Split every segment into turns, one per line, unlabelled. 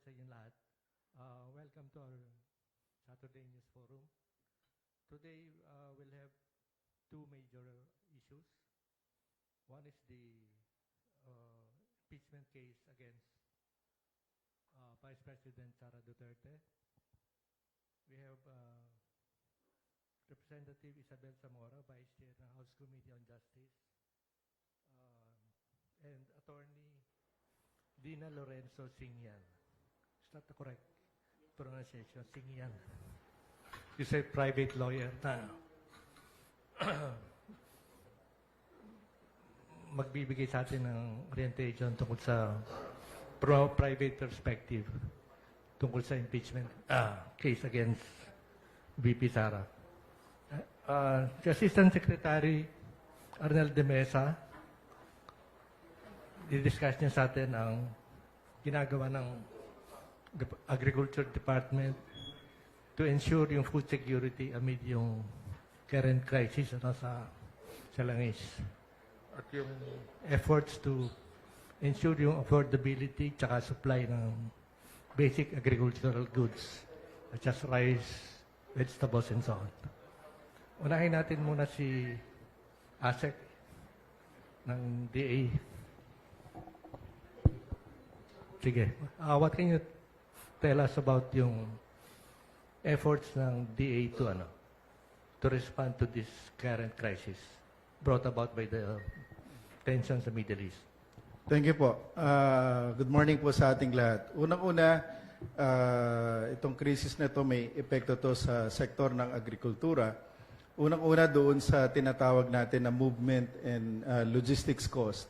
sa inyong lahat. Welcome to our Saturday News Forum. Today, we'll have two major issues. One is the impeachment case against Vice President Sara Duterte. We have Representative Isabel Zamora, Vice Chair ng House Committee on Justice, and Attorney Dina Lorenzo Singyan. Is that the correct pronunciation? Singyan. She's a private lawyer na magbibigay sa atin ng orientation tungkol sa private perspective tungkol sa impeachment case against VP Sara. Si Assistant Secretary Arnel de Mesa, i-discuss niya sa atin ang ginagawa ng Agriculture Department to ensure yung food security amid yung current crisis sa langis. At yung efforts to ensure yung affordability tsaka supply ng basic agricultural goods such as rice, vegetables, and so on. Unahin natin muna si ASEC ng DA. Sige. What can you tell us about yung efforts ng DA to respond to this current crisis brought about by the tensions sa Middle East?
Thank you po. Good morning po sa ating lahat. Unang-una, itong krisis na ito may epekto to sa sektor ng agrikultura. Unang-una doon sa tinatawag natin na movement and logistics cost.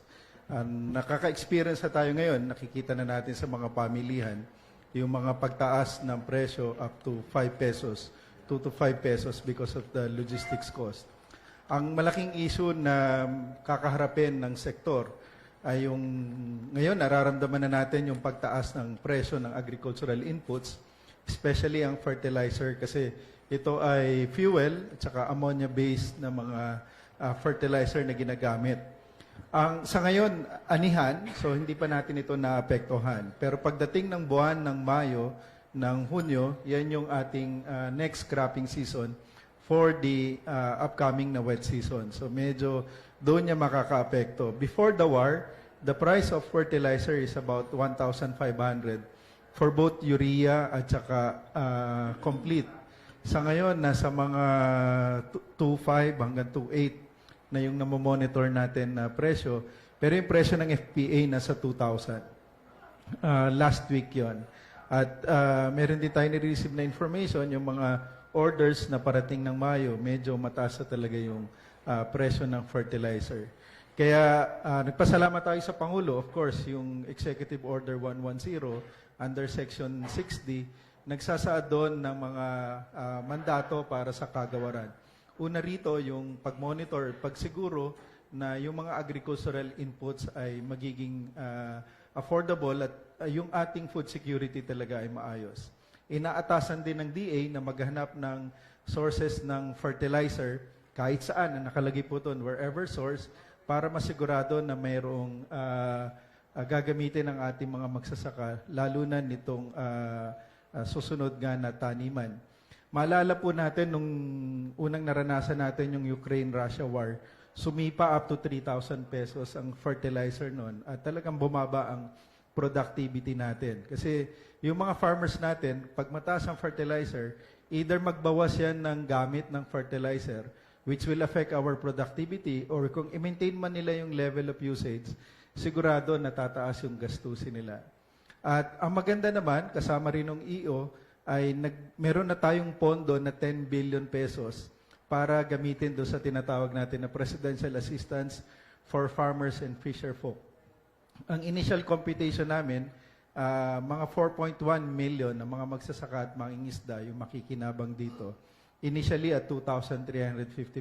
Nakaka-experience na tayo ngayon, nakikita na natin sa mga pamilihan, yung mga pagtaas ng presyo up to 5 pesos, 2 to 5 pesos because of the logistics cost. Ang malaking issue na kakaharapin ng sektor ay yung ngayon nararamdaman na natin yung pagtaas ng presyo ng agricultural inputs, especially ang fertilizer kasi ito ay fuel at saka ammonia-based na mga fertilizer na ginagamit. Sa ngayon, anihan, so hindi pa natin ito naapektuhan. Pero pagdating ng buwan ng Mayo, ng Hunyo, yan yung ating next cropping season for the upcoming na wet season. So medyo doon niya makakaapekto. Before the war, the price of fertilizer is about 1,500 for both urea at saka complete. Sa ngayon, nasa mga 2.5 hanggang 2.8 na yung namomonitor natin na presyo. Pero yung presyo ng FPA nasa 2,000. Last week yon. At meron din tayo ni-receive na information, yung mga orders na parating ng Mayo, medyo mataas na talaga yung presyo ng fertilizer. Kaya nagpasalamat tayo sa Pangulo. Of course, yung Executive Order 110 under Section 6D, nagsasaad doon ng mga mandato para sa kagawaran. Una rito, yung pag-monitor, pagsiguro na yung mga agricultural inputs ay magiging affordable at yung ating food security talaga ay maayos. Inaatasan din ng DA na maghanap ng sources ng fertilizer kahit saan na nakalagay po doon, wherever source, para masigurado na mayroong gagamitin ng ating mga magsasaka, lalo na nitong susunod nga na taniman. Maalala po natin nung unang naranasan natin yung Ukraine-Russia war, sumipa up to 3,000 pesos ang fertilizer noon at talagang bumaba ang productivity natin. Kasi yung mga farmers natin, pag mataas ang fertilizer, either magbawas yan ng gamit ng fertilizer, which will affect our productivity, or kung i-maintain man nila yung level of usage, sigurado natataas yung gastusin nila. At ang maganda naman, kasama rin ng EO, ay meron na tayong pondo na 10 billion pesos para gamitin doon sa tinatawag natin na Presidential Assistance for Farmers and Fisherfolk. Ang initial computation namin, mga 4.1 million na mga magsasaka at mangingisda yung makikinabang dito. Initially at 2,350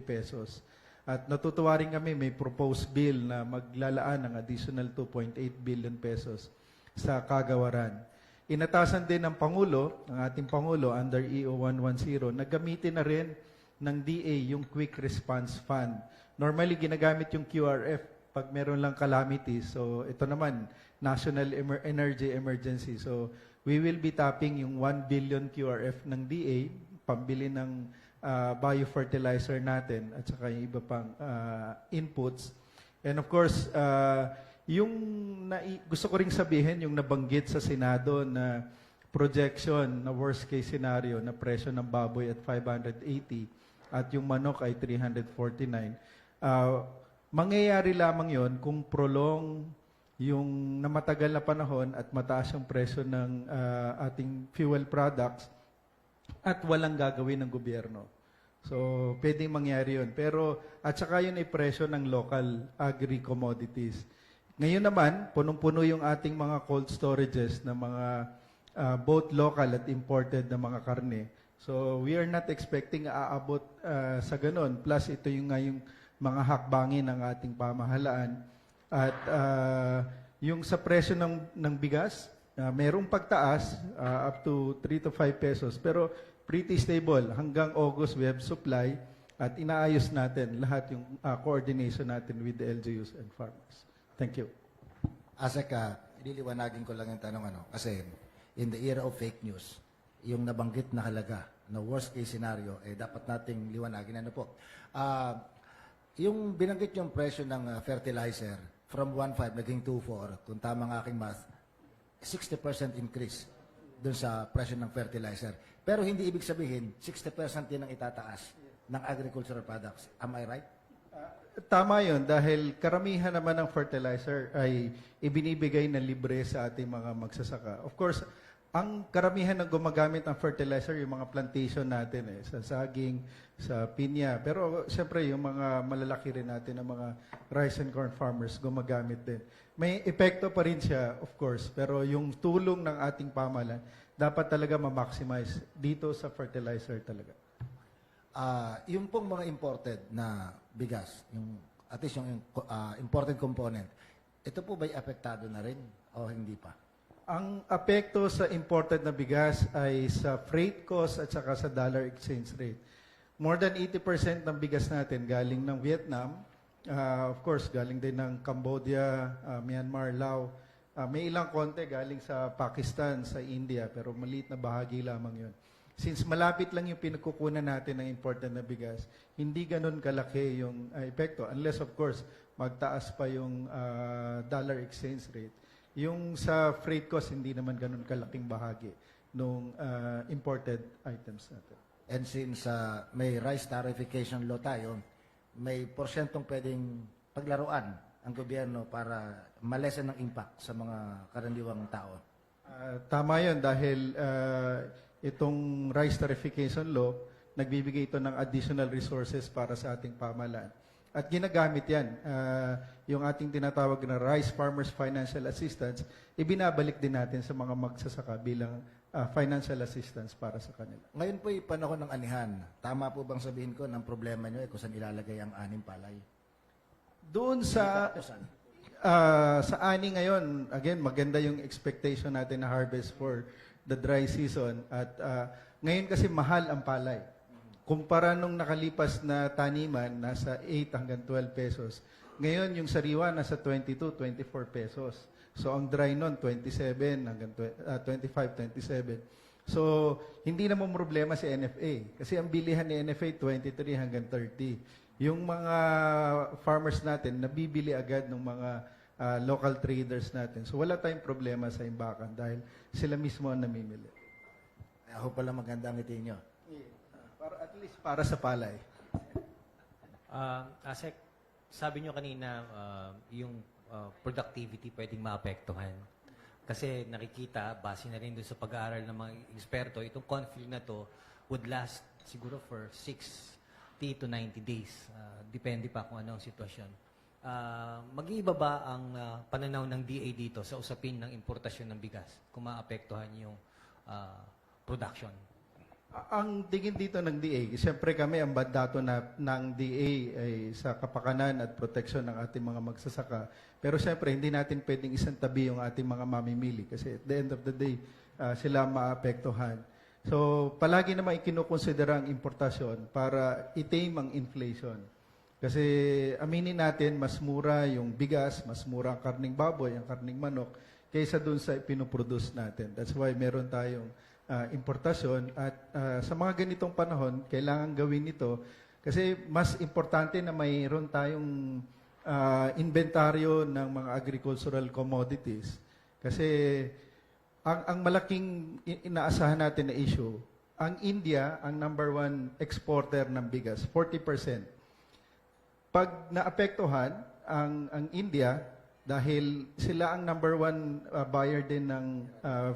pesos. At natutuwa rin kami, may proposed bill na maglalaan ng additional 2.8 billion pesos sa kagawaran. Inatasan din ng Pangulo, ng ating Pangulo under EO 110, na gamitin na rin ng DA yung Quick Response Fund. Normally, ginagamit yung QRF pag meron lang calamity. So, ito naman, National Energy Emergency. So, we will be tapping yung 1 billion QRF ng DA, pambili ng biofertilizer natin at saka yung iba pang inputs. And of course, yung gusto ko ring sabihin, yung nabanggit sa Senado na projection na worst case scenario na presyo ng baboy at 580 at yung manok ay 349. Mangyayari lamang yon kung prolong yung na matagal na panahon at mataas yung presyo ng ating fuel products at walang gagawin ng gobyerno. So, pwedeng mangyari yun. Pero, at saka yun ay presyo ng local agri-commodities. Ngayon naman, punong-puno yung ating mga cold storages na mga both local at imported na mga karne. So, we are not expecting aabot sa ganun. Plus, ito yung nga yung mga hakbangin ng ating pamahalaan. At yung sa presyo ng bigas, merong pagtaas up to 3 to 5 pesos. Pero pretty stable. Hanggang August, we have supply at inaayos natin lahat yung coordination natin with the LGUs and farmers. Thank you.
Asek, ililiwanagin ko lang yung tanong kasi in the era of fake news, yung nabanggit na halaga na worst case scenario, dapat nating liwanagin. Yung binanggit yung presyo ng fertilizer from 1.5 naging 2.4, kung tama ang aking math, 60% increase dun sa presyo ng fertilizer. Pero hindi ibig sabihin, 60% din ang itataas ng agricultural products. Am I right?
Tama yun, dahil karamihan naman ng fertilizer ay ibinibigay na libre sa ating mga magsasaka. Of course, ang karamihan ng gumagamit ng fertilizer, yung mga plantation natin, sa saging, sa pinya. Pero siyempre, yung mga malalaki rin natin, ng mga rice and corn farmers, gumagamit din. May epekto pa rin siya, of course, pero yung tulong ng ating pamahalaan, dapat talaga ma-maximize dito sa fertilizer talaga.
Yung pong mga imported na bigas, yung, at least yung imported component, ito po ba'y apektado na rin o hindi pa?
Ang apekto sa imported na bigas ay sa freight cost at saka sa dollar exchange rate. More than 80% ng bigas natin galing ng Vietnam, of course, galing din ng Cambodia, Myanmar, Laos. May ilang konti galing sa Pakistan, sa India, pero maliit na bahagi lamang yun. Since malapit lang yung pinagkukunan natin ng imported na bigas, hindi ganun kalaki yung epekto. Unless, of course, magtaas pa yung dollar exchange rate. Yung sa freight cost, hindi naman ganun kalaking bahagi ng imported items natin.
And since may rice tarification law tayo, may porsyentong pwedeng paglaruan ang gobyerno para malesen ng impact sa mga karaniwang tao.
Tama yun dahil itong rice tarification law, nagbibigay ito ng additional resources para sa ating pamahalaan. At ginagamit yan. Yung ating tinatawag na Rice Farmers Financial Assistance, ibinabalik din natin sa mga magsasaka bilang financial assistance para sa kanila.
Ngayon po yung panahon ng anihan. Tama po bang sabihin ko ng problema nyo kung saan ilalagay ang aning palay?
Doon sa ani ngayon, again, maganda yung expectation natin na harvest for the dry season. At ngayon kasi mahal ang palay. Kumpara nung nakalipas na taniman, nasa 8 hanggang 12 pesos. Ngayon, yung sariwa, nasa 22, 24 pesos. So, ang dry nun, 27 hanggang 25, 27. So, hindi naman problema si NFA. Kasi ang bilihan ni NFA, 23 hanggang 30. Yung mga farmers natin, nabibili agad ng mga local traders natin. So, wala tayong problema sa imbakan dahil sila mismo ang namimili.
Ako pala maganda ang ngiti nyo.
Para at least para sa palay.
Asek, sabi nyo kanina yung productivity pwedeng maapektuhan. Kasi nakikita, base na rin doon sa pag-aaral ng mga eksperto, itong conflict na to would last siguro for 60 to 90 days. Depende pa kung ano ang sitwasyon. Mag-iiba ba ang pananaw ng DA dito sa usapin ng importasyon ng bigas kung maapektuhan yung production?
Ang tingin dito ng DA, siyempre kami ang mandato ng DA ay sa kapakanan at proteksyon ng ating mga magsasaka. Pero siyempre, hindi natin pwedeng isang tabi yung ating mga mamimili kasi at the end of the day, sila maapektuhan. So, palagi naman ikinukonsidera ang importasyon para i-tame ang inflation. Kasi aminin natin, mas mura yung bigas, mas mura ang karning baboy, ang karning manok, kaysa dun sa pinoproduce natin. That's why meron tayong importasyon at sa mga ganitong panahon, kailangan gawin ito kasi mas importante na mayroon tayong inventaryo ng mga agricultural commodities. Kasi ang malaking inaasahan natin na issue, ang India, ang number one exporter ng bigas, 40%. Pag naapektuhan ang India, dahil sila ang number one buyer din ng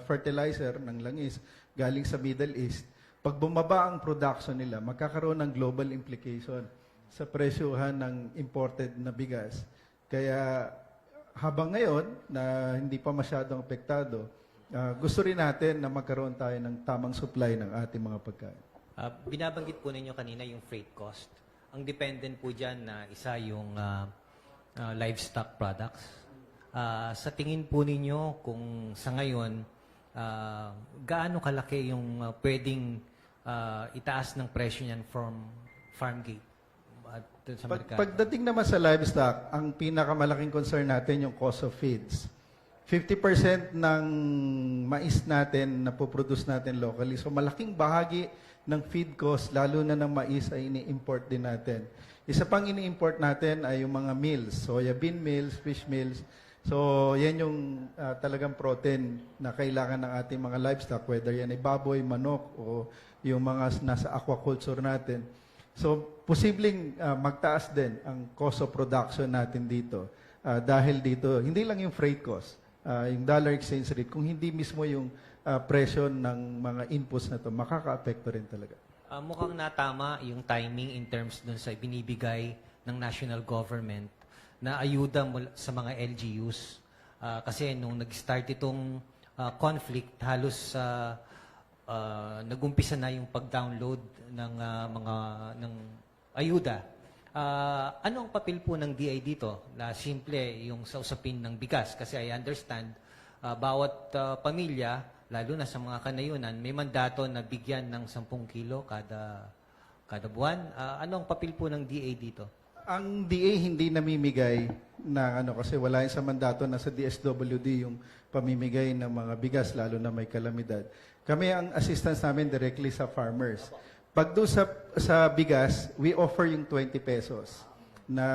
fertilizer, ng langis, galing sa Middle East, pag bumaba ang production nila, magkakaroon ng global implication sa presyohan ng imported na bigas. Kaya habang ngayon, na hindi pa masyadong apektado, gusto rin natin na magkaroon tayo ng tamang supply ng ating mga pagkain.
Binabanggit po ninyo kanina yung freight cost. Ang dependent po dyan na isa yung livestock products. Sa tingin po ninyo kung sa ngayon, gaano kalaki yung pwedeng itaas ng presyo niyan from farm gate at sa merkado?
Pagdating naman sa livestock, ang pinakamalaking concern natin yung cost of feeds. 50% ng mais natin na poproduce natin locally. So malaking bahagi ng feed cost, lalo na ng mais, ay ini-import din natin. Isa pang ini-import natin ay yung mga meals, soya bean meals, fish meals. So yan yung talagang protein na kailangan ng ating mga livestock, whether yan ay baboy, manok, o yung mga nasa aquaculture natin. So posibleng magtaas din ang cost of production natin dito. Dahil dito, hindi lang yung freight cost, yung dollar exchange rate, kung hindi mismo yung presyo ng mga inputs na to, makaka-apekto rin talaga.
Mukhang natama yung timing in terms dun sa binibigay ng national government na ayuda sa mga LGUs. Kasi nung nag-start itong conflict, halos nag-umpisa na yung pag-download ng ng ayuda. Ano ang papel po ng DA dito? Na simple yung sa usapin ng bigas. Kasi I understand, bawat pamilya, lalo na sa mga kanayunan, may mandato na bigyan ng 10 kilo kada buwan. Ano ang papel po ng DA dito?
Ang DA hindi namimigay ng kasi wala yung sa mandato na sa DSWD yung pamimigay ng mga bigas, lalo na may kalamidad. Kami ang assistance namin directly sa farmers. Pag doon sa bigas, we offer yung 20 pesos na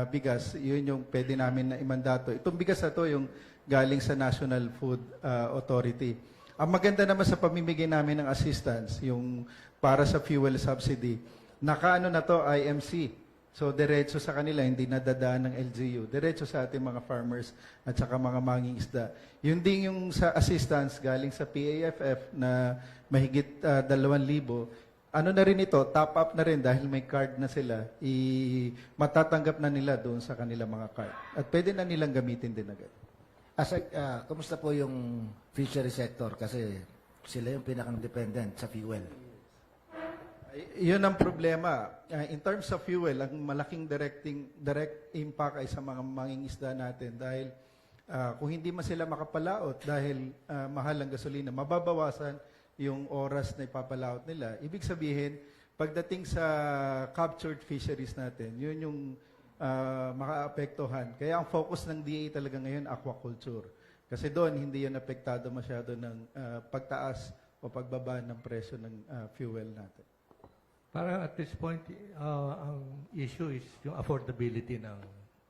bigas. Yun yung pwede namin na imandato. Itong bigas na to yung galing sa National Food Authority. Ang maganda naman sa pamimigay namin ng assistance, yung para sa fuel subsidy, nakaano na to IMC. So, diretso sa kanila, hindi nadadaan ng LGU. Diretso sa ating mga farmers at saka mga mangingisda. Yun din yung sa assistance galing sa PAFF na mahigit 2,000. Ano na rin ito, top up na rin dahil may card na sila, matatanggap na nila doon sa kanilang mga card. At pwede na nilang gamitin din agad.
Kumusta po yung fishery sector? Kasi sila yung pinaka-dependent sa fuel.
Yun ang problema. In terms of fuel, ang malaking direct impact ay sa mga mangingisda natin dahil kung hindi man sila makapalaot dahil mahal ang gasolina, mababawasan yung oras na ipapalaot nila. Ibig sabihin, pagdating sa captured fisheries natin, yun yung makaapektuhan. Kaya ang focus ng DA talaga ngayon, aquaculture. Kasi doon, hindi yun apektado masyado ng pagtaas o pagbaba ng presyo ng fuel natin.
Para at this point, ang issue is yung affordability ng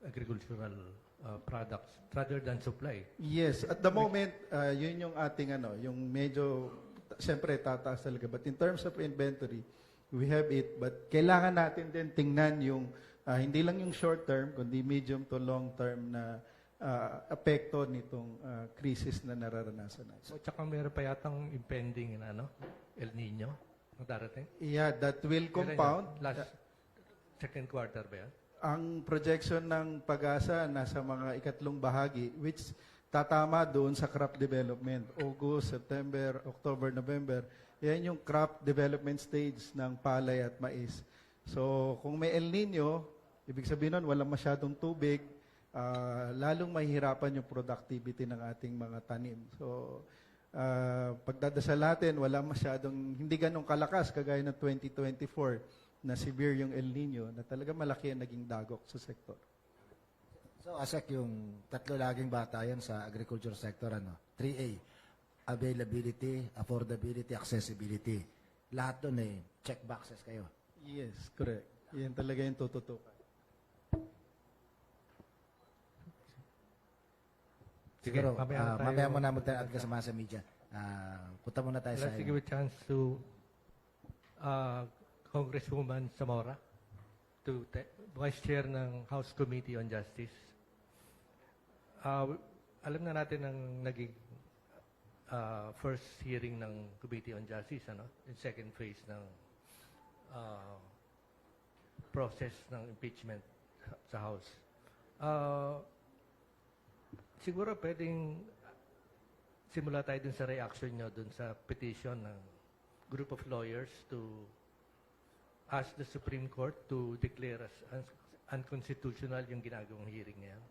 agricultural products rather than supply.
Yes, at the moment, yun yung ating yung medyo, siyempre tataas talaga. But in terms of inventory, we have it. But kailangan natin din tingnan yung, hindi lang yung short term, kundi medium to long term na apekto nitong crisis na nararanasan natin.
At saka meron pa yatang impending El Nino na darating.
Yeah, that will compound.
Last second quarter ba yan?
Ang projection ng pag-asa nasa mga ikatlong bahagi, which tatama doon sa crop development. August, September, October, November. Yan yung crop development stage ng palay at mais. So, kung may El Nino, ibig sabihin nun, walang masyadong tubig, lalong mahihirapan yung productivity ng ating mga tanim. So, pagdadasal natin, hindi ganong kalakas kagaya ng 2024 na severe yung El Nino, na talaga malaki ang naging dagok sa sektor.
So, ASEC, yung tatlo laging bata yan sa agriculture sector, 3A, availability, affordability, accessibility. Lahat doon check boxes kayo.
Yes, correct. Yan talaga yung tututukan.
Sige,
Siguro,
mamaya tayo-
mamaya mo na at kasama sa media. Punta muna tayo sa...
Let's give a chance to Congresswoman Zamora, Vice Chair ng House Committee on Justice. Alam na natin ang naging first hearing ng Committee on Justice, yung second phase ng process ng impeachment sa House. Siguro pwedeng simula tayo dun sa reaction nyo dun sa petition ng group of lawyers to ask the Supreme Court to declare as unconstitutional yung ginagawang hearing ngayon.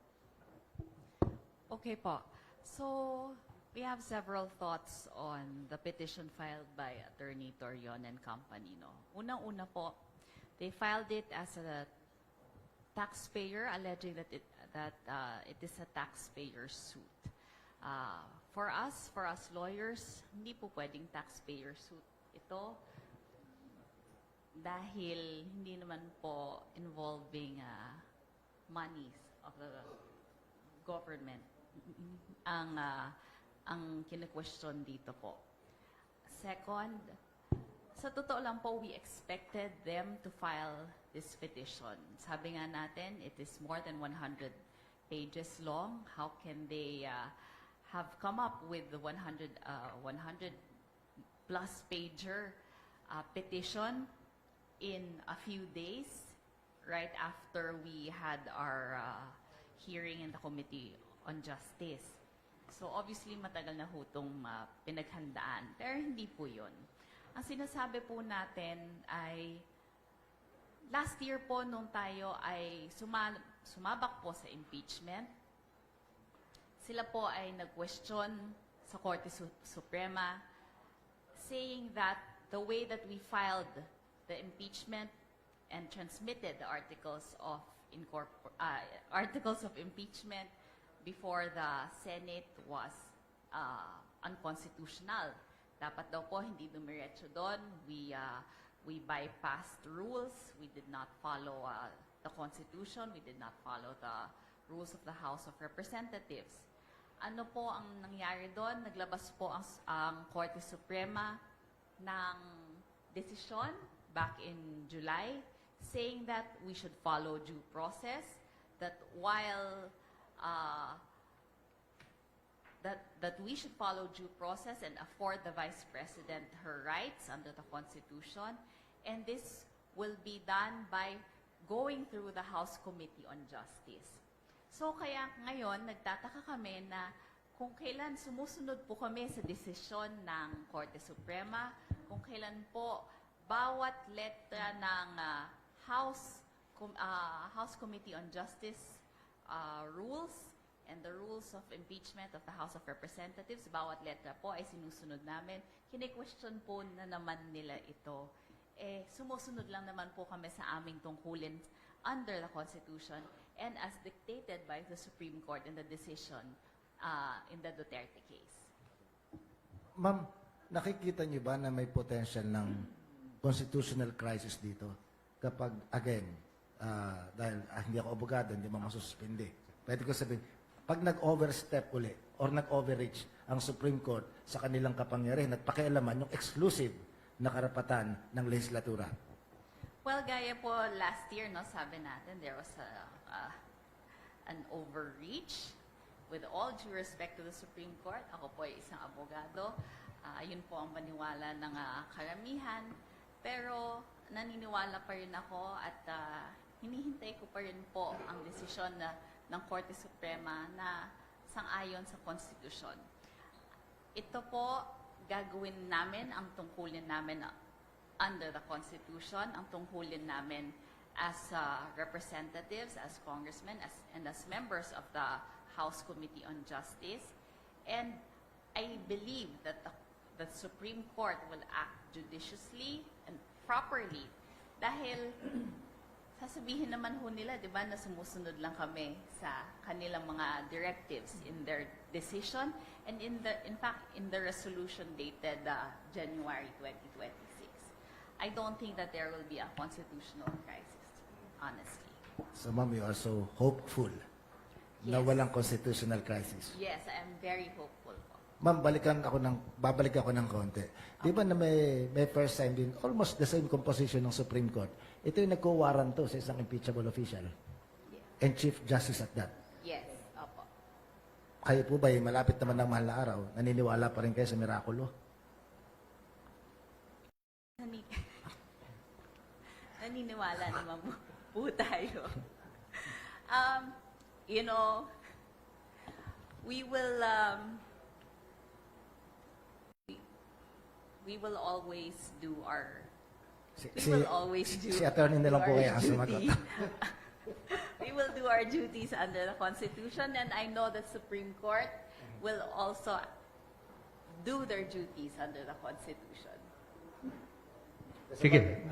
Okay po. So, we have several thoughts on the petition filed by Attorney Torion and Company. No? Unang-una po, they filed it as a taxpayer, alleging that it is a taxpayer suit. For us lawyers, hindi po pwedeng taxpayer suit ito dahil hindi naman po involving monies of the government ang kine-question dito po. Second, sa totoo lang po, we expected them to file this petition. Sabi nga natin, it is more than 100 pages long. How can they have come up with the 100 plus pager petition in a few days, right after we had our hearing in the Committee on Justice? So obviously matagal na ho itong pinaghandaan, pero hindi po yun. Ang sinasabi po natin ay last year po nung tayo ay sumabak po sa impeachment, sila po ay nag-question sa Korte Suprema saying that the way that we filed the impeachment and transmitted the articles of impeachment before the Senate was unconstitutional. Dapat daw po hindi dumiretso doon. We bypassed rules. We did not follow the Constitution. We did not follow the rules of the House of Representatives. Ano po ang nangyari doon? Naglabas po ang Korte Suprema ng desisyon back in July saying that we should follow due process, that while that we should follow due process and afford the Vice President her rights under the Constitution, and this will be done by going through the House Committee on Justice. So kaya ngayon, nagtataka kami na kung kailan sumusunod po kami sa desisyon ng Korte Suprema, kung kailan po bawat letra ng House Committee on Justice rules and the rules of impeachment of the House of Representatives, bawat letra po ay sinusunod namin. Kine-question po na naman nila ito. Sumusunod lang naman po kami sa aming tungkulin under the Constitution and as dictated by the Supreme Court in the decision in the Duterte case.
Ma'am, nakikita niyo ba na may potential ng constitutional crisis dito? Kapag, again, dahil hindi ako abogado, hindi mo masususpindi. Pwede ko sabihin, pag nag-overstep uli or nag-overreach ang Supreme Court sa kanilang kapangyarihan at pakialaman yung exclusive na karapatan ng legislatura.
Well, gaya po last year, no, sabi natin, there was an overreach. With all due respect to the Supreme Court, ako po ay isang abogado. Yun po ang paniwala ng karamihan. Pero naniniwala pa rin ako at hinihintay ko pa rin po ang desisyon ng Korte Suprema na sang-ayon sa Konstitusyon. Ito po, gagawin namin ang tungkulin namin under the Constitution, ang tungkulin namin as representatives, as congressmen, and as members of the House Committee on Justice. And I believe that the Supreme Court will act judiciously and properly dahil sasabihin naman ho nila, di ba, na sumusunod lang kami sa kanilang mga directives in their decision and in fact, in the resolution dated January 2026. I don't think that there will be a constitutional crisis, honestly.
So, ma'am, you are so hopeful na
Yes.
walang constitutional crisis.
Yes, I am very hopeful po.
Ma'am, babalik ako ng konti. Di ba na may first time din, almost the same composition ng Supreme Court. Ito yung nagko-warrant to sa isang impeachable official.
Yes.
And Chief Justice at that.
Yes, opo.
Kayo po ba, malapit naman ng mahal na araw, naniniwala pa rin kayo sa mirakulo?
Naniniwala naman po tayo. You know, we will always do our we will always do
si attorney na lang po
our
kaya ang sumagot.
duty. We will do our duties under the Constitution, and I know the Supreme Court will also do their duties under the Constitution.
Sige,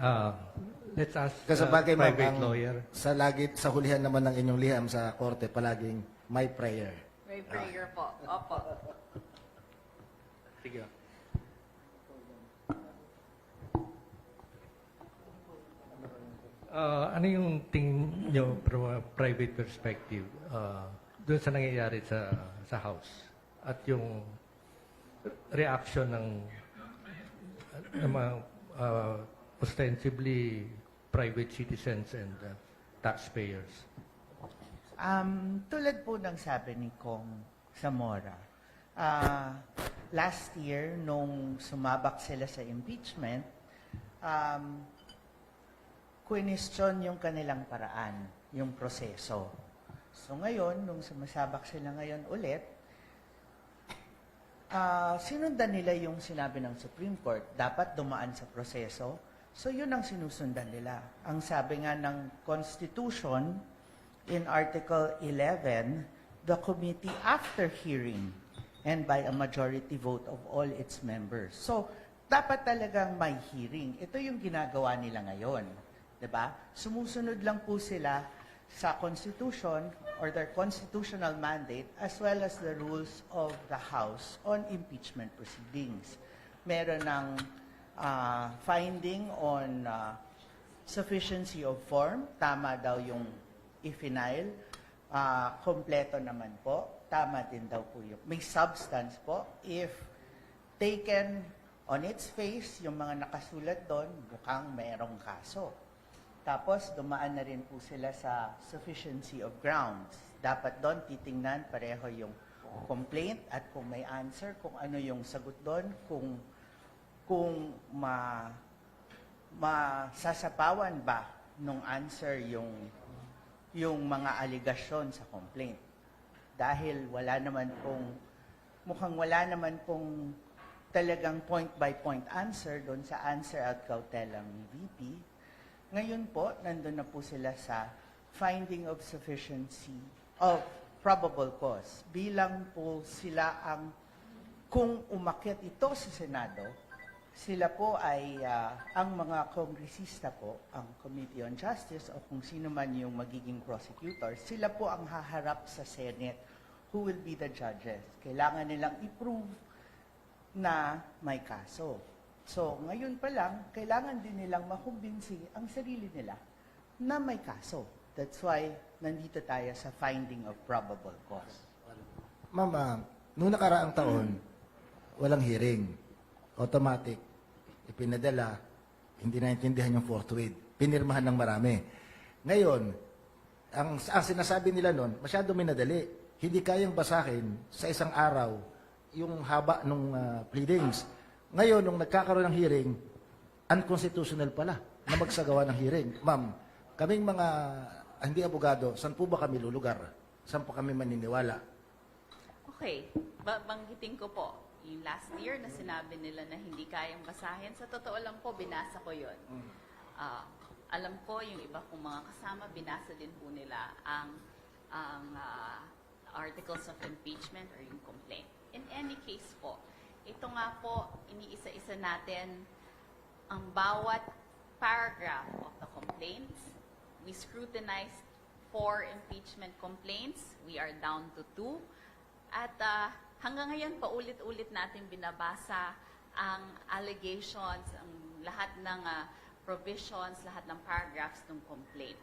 let's ask
Kasi bagay, ma'am,
private lawyer.
sa hulihan naman ng inyong liham sa korte, palaging my prayer.
May prayer po. Opo.
Sige. Ano yung tingin nyo from a private perspective doon sa nangyayari sa House at yung reaction ng mga ostensibly private citizens and taxpayers?
Tulad po ng sabi ni Kong Zamora, last year, nung sumabak sila sa impeachment, question yung kanilang paraan, yung proseso. So ngayon, nung sumasabak sila ngayon ulit, sinundan nila yung sinabi ng Supreme Court, dapat dumaan sa proseso. So yun ang sinusundan nila. Ang sabi nga ng Constitution, in Article 11, the committee after hearing and by a majority vote of all its members. So, dapat talagang may hearing. Ito yung ginagawa nila ngayon. 'Di ba? Sumusunod lang po sila sa Constitution or their constitutional mandate as well as the rules of the House on impeachment proceedings. Meron ng finding on sufficiency of form. Tama daw yung i-final. Kompleto naman po. Tama din daw po yung may substance po. If taken on its face, yung mga nakasulat doon, mukhang merong kaso. Tapos, dumaan na rin po sila sa sufficiency of grounds. Dapat doon titingnan pareho yung complaint at kung may answer, kung ano yung sagot doon, kung masasapawan ba nung answer yung mga aligasyon sa complaint. Dahil mukhang wala naman pong talagang point-by-point answer doon sa answer at kautelang ni VP. Ngayon po, nandun na po sila sa finding of sufficiency of probable cause. Bilang po sila kung umakyat ito sa Senado, sila po ay, ang mga kongresista po, ang Committee on Justice o kung sino man yung magiging prosecutor, sila po ang haharap sa Senate who will be the judges. Kailangan nilang i-prove na may kaso. So, ngayon pa lang, kailangan din nilang makumbinsi ang sarili nila na may kaso. That's why nandito tayo sa finding of probable cause.
Ma'am, noong nakaraang taon, walang hearing. Automatic. Ipinadala, hindi naintindihan yung forthwith. Pinirmahan ng marami. Ngayon, ang sinasabi nila noon, masyado minadali. Hindi kayang basahin sa isang araw yung haba ng pleadings. Ngayon, nung nagkakaroon ng hearing, unconstitutional pala na magsagawa ng hearing. Ma'am, kaming mga hindi abogado, saan po ba kami lulugar? Saan po kami maniniwala?
Okay, banggitin ko po. Yung last year na sinabi nila na hindi kayang basahin, sa totoo lang po, binasa ko yun. Alam ko, yung iba kong mga kasama, binasa din po nila ang articles of impeachment or yung complaint. In any case po, ito nga po, iniisa-isa natin ang bawat paragraph of the complaints, we scrutinized 4 impeachment complaints. We are down to 2. At hanggang ngayon, paulit-ulit natin binabasa ang allegations, ang lahat ng provisions, lahat ng paragraphs ng complaint.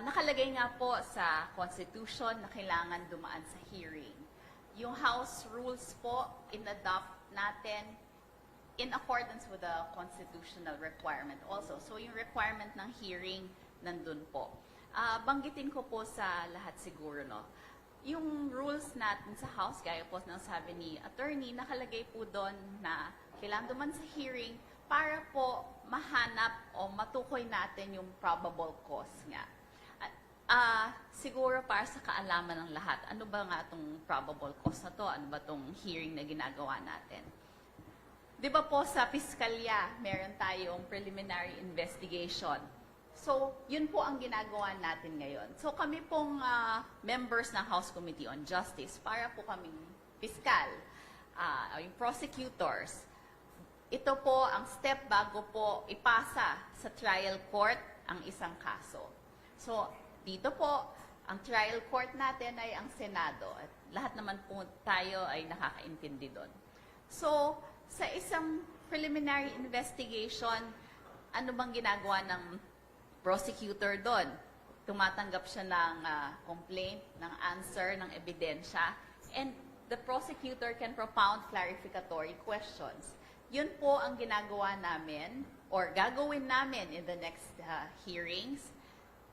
Nakalagay nga po sa Constitution na kailangan dumaan sa hearing. Yung House rules po, in-adopt natin in accordance with the constitutional requirement also. So yung requirement ng hearing, nandun po. Banggitin ko po sa lahat siguro, no? Yung rules natin sa House, gaya po ng sabi ni attorney, nakalagay po doon na kailangan duman sa hearing para po mahanap o matukoy natin yung probable cause nga. Siguro para sa kaalaman ng lahat, ano ba nga itong probable cause na to? Ano ba itong hearing na ginagawa natin? Di ba po sa piskalya, meron tayong preliminary investigation. So, yun po ang ginagawa natin ngayon. So, kami pong members ng House Committee on Justice, para po kaming piskal, yung prosecutors, ito po ang step bago po ipasa sa trial court ang isang kaso. So, dito po, ang trial court natin ay ang Senado. At lahat naman po tayo ay nakakaintindi doon. So, sa isang preliminary investigation, ano bang ginagawa ng prosecutor doon? Tumatanggap siya ng complaint, ng answer, ng ebidensya, and the prosecutor can propound clarificatory questions. Yun po ang ginagawa namin or gagawin namin in the next hearings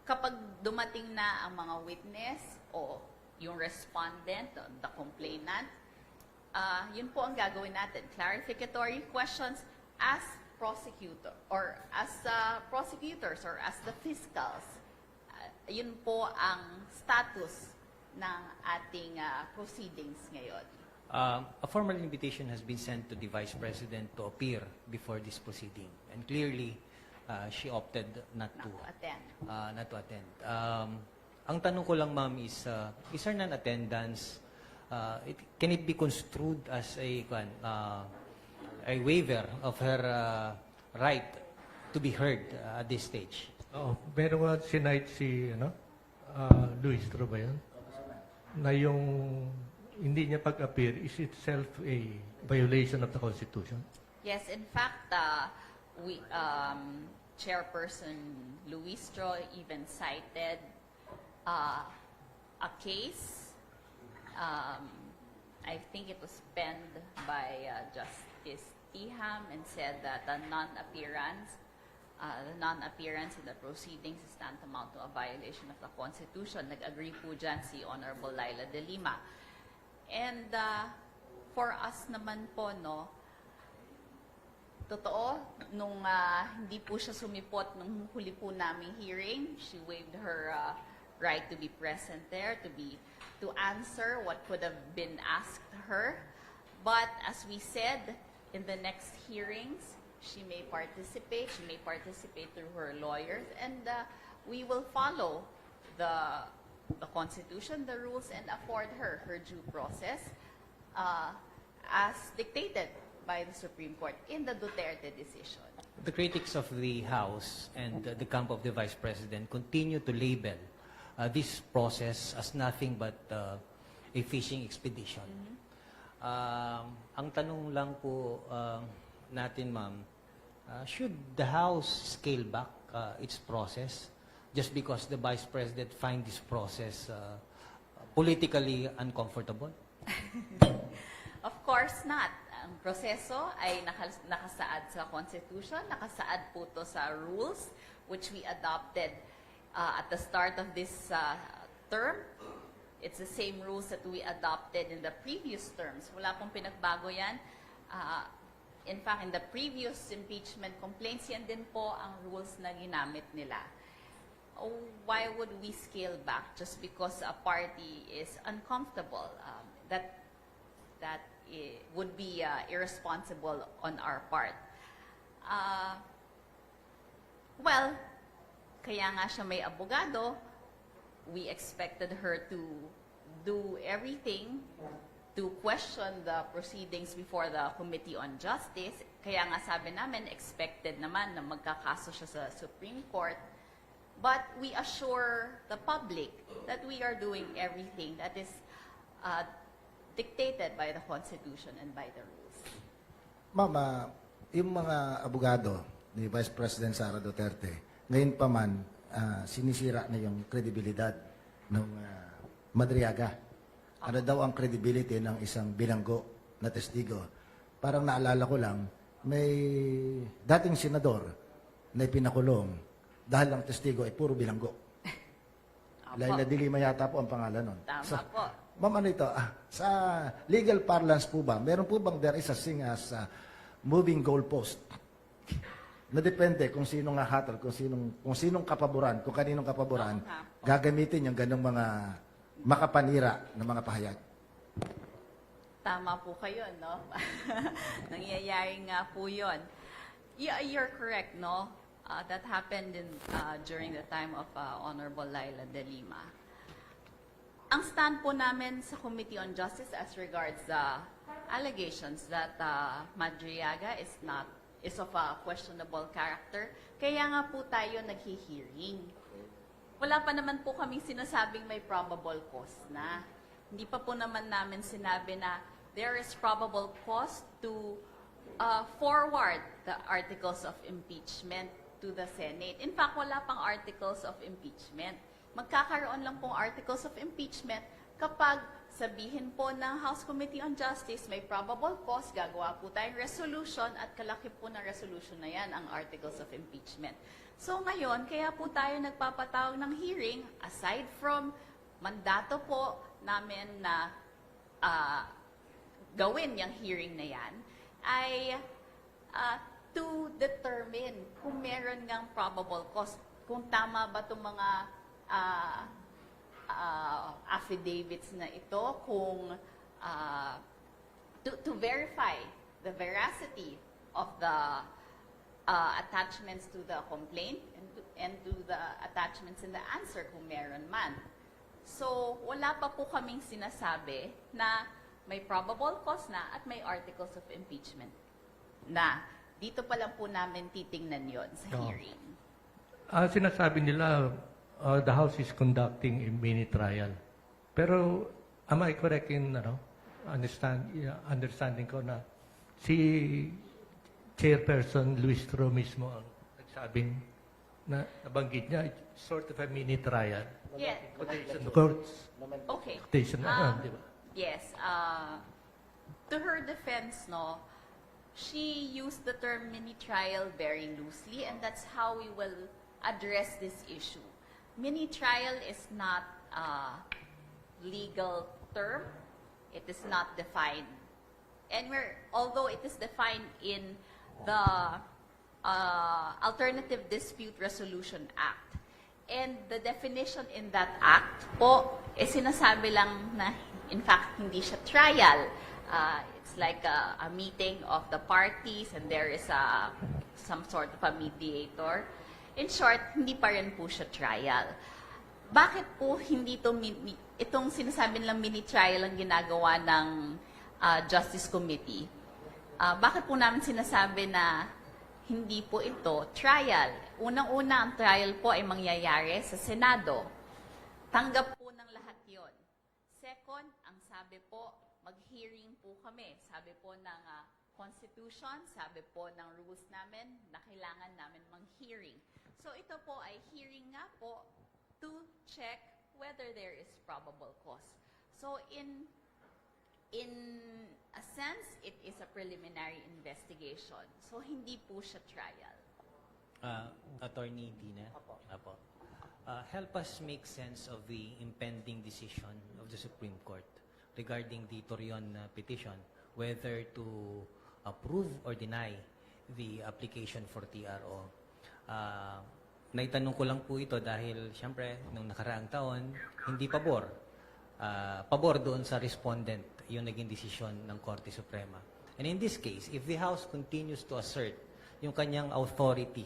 kapag dumating na ang mga witness o yung respondent, the complainant. Yun po ang gagawin natin. Clarificatory questions as prosecutor or as prosecutors or as the fiscals. Yun po ang status ng ating proceedings ngayon.
A formal invitation has been sent to the Vice President to appear before this proceeding. And clearly, she opted not to attend. Ang tanong ko lang, ma'am, is her non-attendance, can it be construed as a waiver of her right to be heard at this stage?
Oo, meron nga sinight si Luis, true ba yun? Na yung hindi niya pag-appear is itself a violation of the Constitution.
Yes, in fact, Chairperson Luistro even cited a case. I think it was penned by Justice Tiham and said that the non-appearance in the proceedings is tantamount to a violation of the Constitution. Nag-agree po dyan si Honorable Laila de Lima. And for us naman po, no, totoo, nung hindi po siya sumipot nung huli po naming hearing, she waived her right to be present there, to answer what could have been asked her. But as we said, in the next hearings, she may participate through her lawyers, and we will follow the Constitution, the rules, and afford her due process as dictated by the Supreme Court in the Duterte decision.
The critics of the House and the camp of the Vice President continue to label this process as nothing but a fishing expedition. Ang tanong lang po natin, ma'am, should the House scale back its process just because the Vice President find this process politically uncomfortable?
Of course not. Ang proseso ay nakasaad sa Constitution, nakasaad po to sa rules which we adopted at the start of this term. It's the same rules that we adopted in the previous terms. Wala pong pinagbago yan. In fact, in the previous impeachment complaints, yan din po ang rules na ginamit nila. Why would we scale back just because a party is uncomfortable? That would be irresponsible on our part. Well, kaya nga siya may abogado. We expected her to do everything to question the proceedings before the Committee on Justice. Kaya nga sabi namin, expected naman na magkakaso siya sa Supreme Court. But we assure the public that we are doing everything that is dictated by the Constitution and by the rules.
Ma'am, yung mga abogado ni Vice President Sara Duterte, ngayon pa man, sinisira na yung kredibilidad ng Madriaga. Ano daw ang credibility ng isang bilanggo na testigo? Parang naalala ko lang, may dating senador na ipinakulong dahil ang testigo ay puro bilanggo. Laila de Lima yata po ang pangalan nun.
Tama po.
Ma'am, ano ito? Sa legal parlance po ba, meron po bang there is a thing as moving goalpost? Na depende kung sino nga hatol, kung sinong kapaboran, kung kaninong kapaboran, gagamitin yung ganong mga makapanira ng mga pahayag.
Tama po kayo, no? Nangyayari nga po yun. Yeah, you're correct, no? That happened during the time of Honorable Laila de Lima. Ang stand po namin sa Committee on Justice as regards the allegations that Madriaga is of a questionable character, kaya nga po tayo naghi-hearing. Wala pa naman po kaming sinasabing may probable cause na. Hindi pa po naman namin sinabi na there is probable cause to forward the articles of impeachment to the Senate. In fact, wala pang articles of impeachment. Magkakaroon lang pong articles of impeachment kapag sabihin po ng House Committee on Justice, may probable cause, gagawa po tayong resolution at kalaki po ng resolution na yan ang articles of impeachment. So ngayon, kaya po tayo nagpapatawag ng hearing, aside from mandato po namin na gawin yung hearing na yan, ay to determine kung meron ngang probable cause, kung tama ba itong mga affidavits na ito, kung to verify the veracity of the attachments to the complaint and to the attachments in the answer kung meron man. So, wala pa po kaming sinasabi na may probable cause na at may articles of impeachment na. Dito pa lang po namin titingnan yon sa hearing.
Sinasabi nila, the House is conducting a mini trial. Pero, am I correct in understanding ko na si Chairperson Luis Tro mismo ang nagsabing na nabanggit niya, sort of a mini trial.
Yeah.
Quotation courts.
Okay.
Quotation di ba?
Yes. To her defense, no, she used the term mini trial very loosely, and that's how we will address this issue. Mini trial is not a legal term. It is not defined. And although it is defined in the Alternative Dispute Resolution Act, and the definition in that act po, sinasabi lang na, in fact, hindi siya trial. It's like a meeting of the parties and there is some sort of a mediator. In short, hindi pa rin po siya trial. Bakit po hindi itong sinasabi nilang mini trial ang ginagawa ng Justice Committee? Bakit po namin sinasabi na hindi po ito trial? Unang-una, ang trial po ay mangyayari sa Senado. Tanggap po ng lahat yon. Second, ang sabi po, mag-hearing po kami. Sabi po ng Constitution, sabi po ng rules namin na kailangan namin mag-hearing. So ito po ay hearing nga po to check whether there is probable cause. So in a sense, it is a preliminary investigation. So hindi po siya trial.
Attorney Dina? Apo. Help us make sense of the impending decision of the Supreme Court regarding the Torion petition, whether to approve or deny the application for TRO. Naitanong ko lang po ito dahil, siyempre, nung nakaraang taon, hindi pabor. Pabor doon sa respondent yung naging desisyon ng Korte Suprema. And in this case, if the House continues to assert yung kanyang authority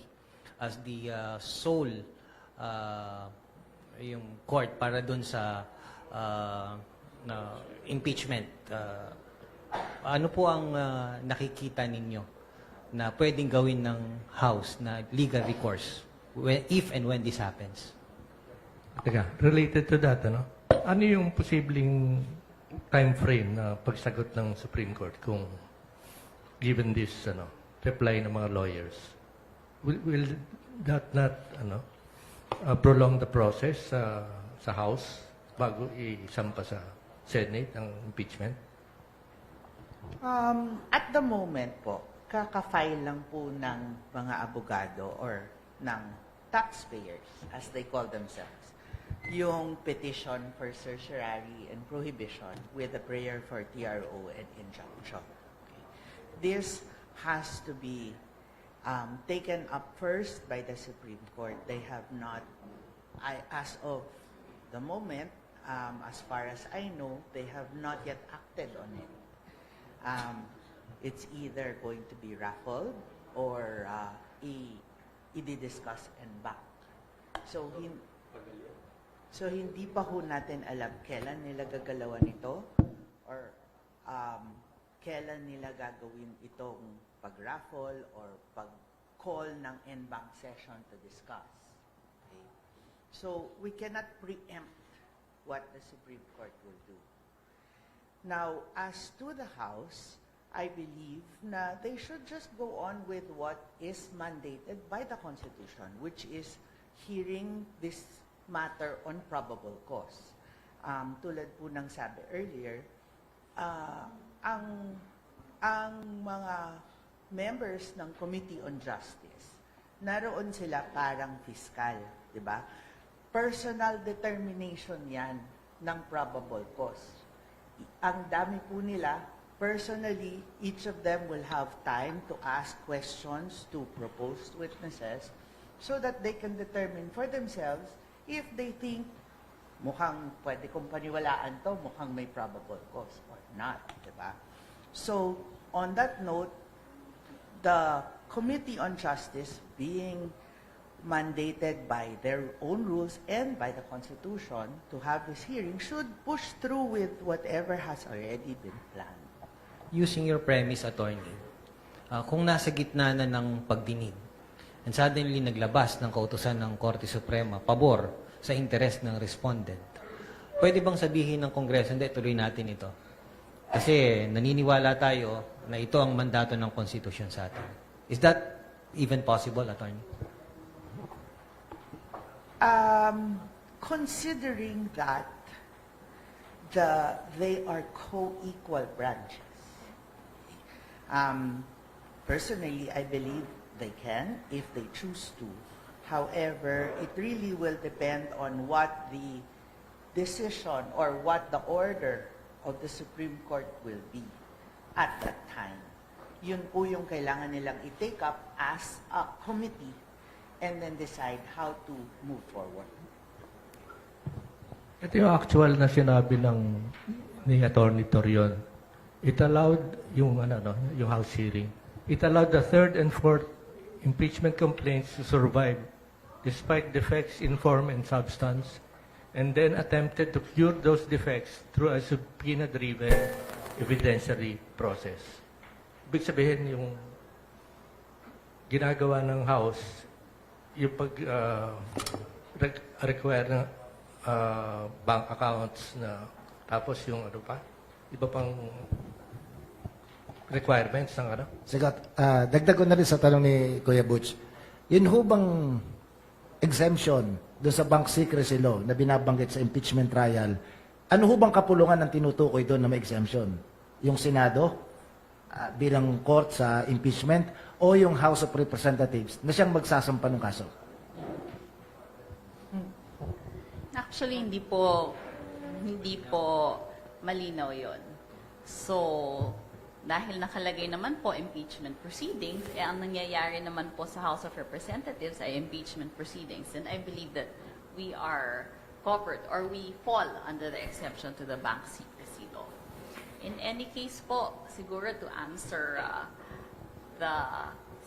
as the sole yung court para doon sa impeachment, ano po ang nakikita ninyo na pwedeng gawin ng House na legal recourse if and when this happens?
Teka, related to that, ano yung posibleng time frame na pagsagot ng Supreme Court kung given this reply ng mga lawyers? Will that not prolong the process sa House bago isampa sa Senate ang impeachment?
At the moment po, kaka-file lang po ng mga abogado or ng taxpayers, as they call themselves, yung petition for certiorari and prohibition with a prayer for TRO and injunction. Okay. This has to be taken up first by the Supreme Court. They have not, as of the moment, as far as I know, they have not yet acted on it. It's either going to be raffled or i-discuss and back. So hindi pa ho natin alam kailan nila gagalawan ito or kailan nila gagawin itong pag-raffle or pag-call ng en-banc session to discuss. Okay? So we cannot preempt what the Supreme Court will do. Now, as to the House, I believe na they should just go on with what is mandated by the Constitution, which is hearing this matter on probable cause. Tulad po ng sabi earlier, ang mga members ng Committee on Justice, naroon sila parang fiscal, di ba? Personal determination yan ng probable cause. Ang dami po nila, personally, each of them will have time to ask questions to proposed witnesses so that they can determine for themselves if they think mukhang pwede kong paniwalaan to, mukhang may probable cause or not, diba? So, on that note, the Committee on Justice being mandated by their own rules and by the Constitution to have this hearing should push through with whatever has already been planned.
Using your premise, attorney, kung nasa gitna na ng pagdinig, and suddenly naglabas ng kautusan ng Korte Suprema pabor sa interes ng respondent, pwede bang sabihin ng Kongreso, hindi, tuloy natin ito? Kasi naniniwala tayo na ito ang mandato ng Konstitusyon sa atin. Is that even possible, attorney?
Considering that they are co-equal branches, personally, I believe they can if they choose to. However, it really will depend on what the decision or what the order of the Supreme Court will be at that time. Yun po yung kailangan nilang i-take up as a committee and then decide how to move forward.
Ito yung actual na sinabi ni Attorney Torion. It allowed yung House hearing. It allowed the third and fourth impeachment complaints to survive despite defects in form and substance, and then attempted to cure those defects through a subpoena-driven evidentiary process. Ibig sabihin, yung ginagawa ng House, yung require ng bank accounts na tapos yung iba pang requirements ng
Sigat, dagdag ko na rin sa tanong ni Kuya Butch. Yun ho bang exemption doon sa bank secrecy law na binabanggit sa impeachment trial, ano ho bang kapulungan ng tinutukoy doon na may exemption? Yung Senado bilang court sa impeachment o yung House of Representatives na siyang magsasampa ng kaso?
Actually, hindi po malinaw yon. So, dahil nakalagay naman po impeachment proceedings, ang nangyayari naman po sa House of Representatives ay impeachment proceedings. And I believe that we are covered or we fall under the exception to the bank secrecy law. In any case po, siguro to answer the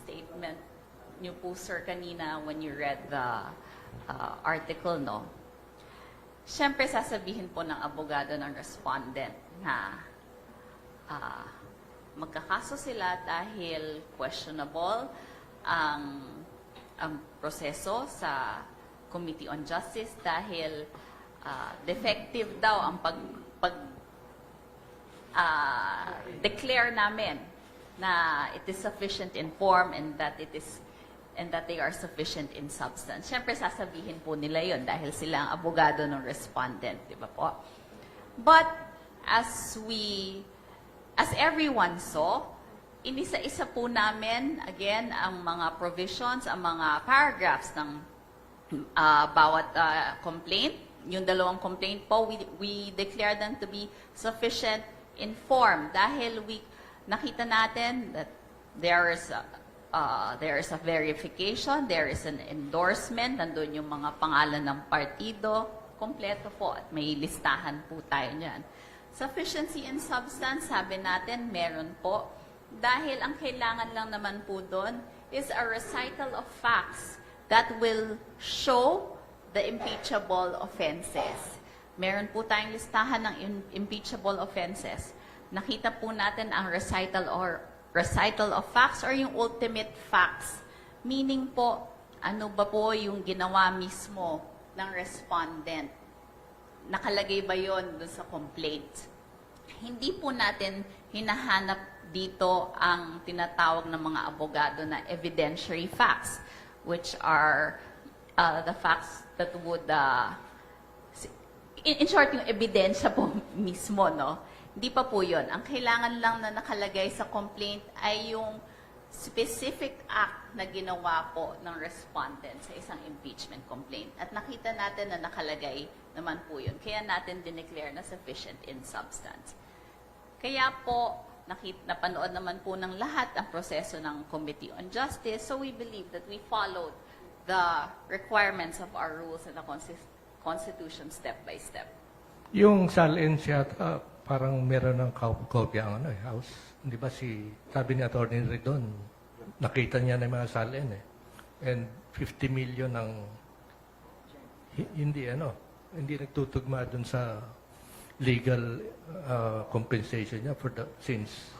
statement niyo po, sir, kanina when you read the article, no? Siyempre, sasabihin po ng abogado ng respondent na magkakaso sila dahil questionable ang proseso sa Committee on Justice dahil defective daw ang declare namin na it is sufficient in form and that they are sufficient in substance. Siyempre, sasabihin po nila yon dahil sila ang abogado ng respondent, di ba po? But as everyone saw, inisa-isa po namin, again, ang mga provisions, ang mga paragraphs ng bawat complaint. Yung dalawang complaint po, we declare them to be sufficient in form dahil nakita natin that there is a verification, there is an endorsement, nandun yung mga pangalan ng partido, kompleto po at may listahan po tayo niyan. Sufficiency in substance, sabi natin, meron po. Dahil ang kailangan lang naman po doon is a recital of facts that will show the impeachable offenses. Meron po tayong listahan ng impeachable offenses. Nakita po natin ang recital of facts or yung ultimate facts. Meaning po, ano ba po yung ginawa mismo ng respondent? Nakalagay ba yon dun sa complaint? Hindi po natin hinahanap dito ang tinatawag ng mga abogado na evidentiary facts, which are the facts that would, in short, yung ebidensya po mismo, no? Hindi pa po yun. Ang kailangan lang na nakalagay sa complaint ay yung specific act na ginawa po ng respondent sa isang impeachment complaint. At nakita natin na nakalagay naman po yun. Kaya natin dineclare na sufficient in substance. Kaya po, napanood naman po ng lahat ang proseso ng Committee on Justice. So we believe that we followed the requirements of our rules and the Constitution step by step.
Yung salin siya, parang meron ng kopya ang House. Di ba sabi ni Atty. Redon, nakita niya na yung mga salin eh. And 50 million ang hindi nagtutugma dun sa legal compensation niya since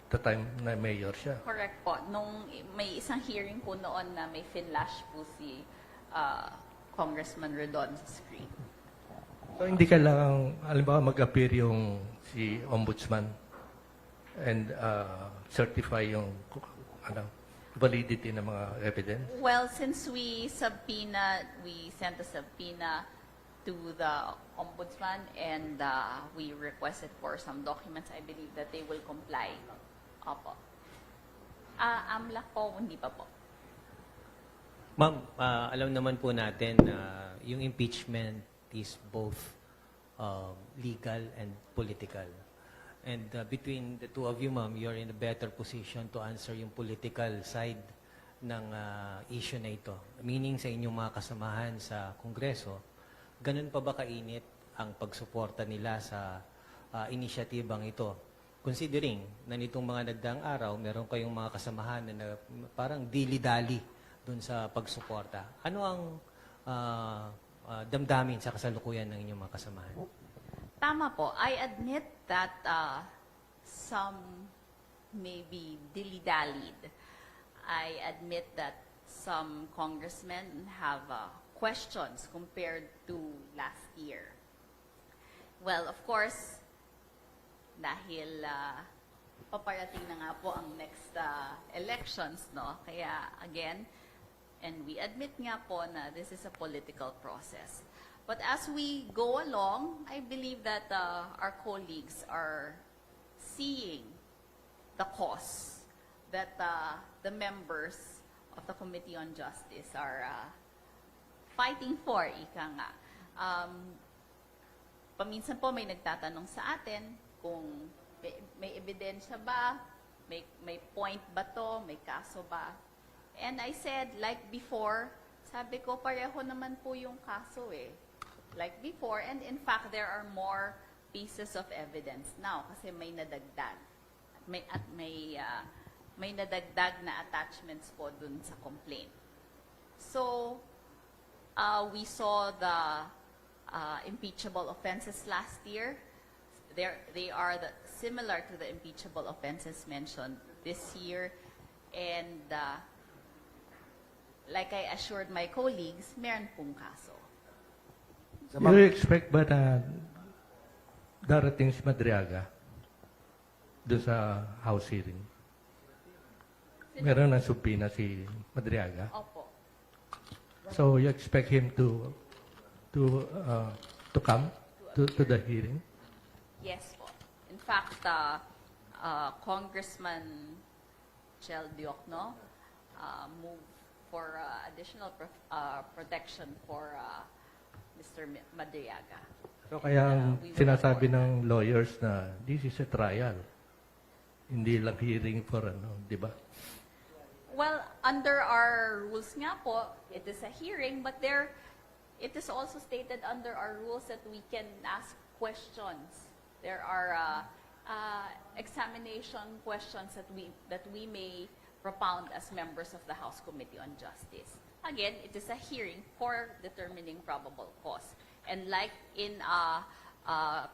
the time na mayor siya.
Correct po. Nung may isang hearing po noon na may finlash po si Congressman Redon sa screen.
So hindi kailangang, halimbawa, mag-appear yung si Ombudsman and certify yung validity ng mga evidence?
Well, since we sent a subpoena to the Ombudsman and we requested for some documents, I believe that they will comply. Opo. AMLAC po, hindi pa po.
Ma'am, alam naman po natin na yung impeachment is both legal and political. And between the two of you, ma'am, you're in a better position to answer yung political side ng issue na ito. Meaning sa inyong mga kasamahan sa Kongreso, ganun pa ba kainit ang pagsuporta nila sa inisyatibang ito? Considering na nitong mga nagdaang araw, meron kayong mga kasamahan na parang dili-dali dun sa pagsuporta. Ano ang damdamin sa kasalukuyan ng inyong mga kasamahan?
Tama po. I admit that some may be dilly-dallied. I admit that some congressmen have questions compared to last year. Well, of course, dahil paparating na nga po ang next elections, no? Kaya, again, and we admit nga po na this is a political process. But as we go along, I believe that our colleagues are seeing the cause that the members of the Committee on Justice are fighting for, ika nga. Paminsan po may nagtatanong sa atin kung may ebidensya ba, may point ba to, may kaso ba. And I said, like before, sabi ko pareho naman po yung kaso eh. Like before, and in fact, there are more pieces of evidence now kasi may nadagdag. May nadagdag na attachments po dun sa complaint. So, we saw the impeachable offenses last year. They are similar to the impeachable offenses mentioned this year. And like I assured my colleagues, meron pong kaso.
So,
You
ma'am,
expect ba na darating si Madriaga doon sa House hearing? Meron ng subpoena si Madriaga.
Opo.
So you expect him to come to the hearing?
Yes po. In fact, Congressman Chel Diokno moved for additional protection for Mr. Madriaga.
So kaya ang
we will
sinasabi
report
ng lawyers na this is a trial. Hindi lang hearing for di ba?
Well, under our rules nga po, it is a hearing, but it is also stated under our rules that we can ask questions. There are examination questions that we may propound as members of the House Committee on Justice. Again, it is a hearing for determining probable cause. And like in a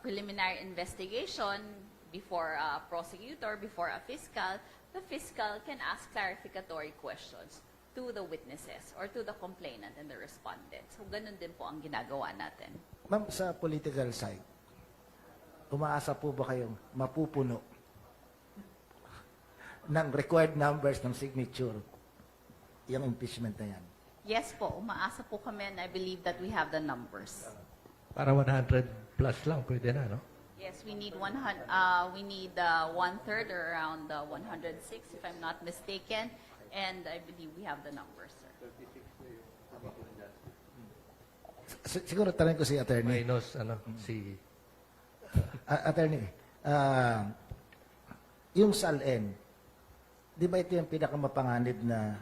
preliminary investigation before a prosecutor, before a fiscal, the fiscal can ask clarificatory questions to the witnesses or to the complainant and the respondent. So, ganun din po ang ginagawa natin.
ma'am, sa political side, umaasa po ba kayong mapupuno ng required numbers ng signature yung impeachment na yan?
Yes po, umaasa po kami and I believe that we have the numbers.
Para 100 plus lang, pwede na, no?
Yes, we need one third or around 106 if I'm not mistaken, and I believe we have the numbers, sir.
Siguro tanong ko si attorney.
Minus, si...
Attorney, yung SALN, di ba ito yung pinakamapanganib na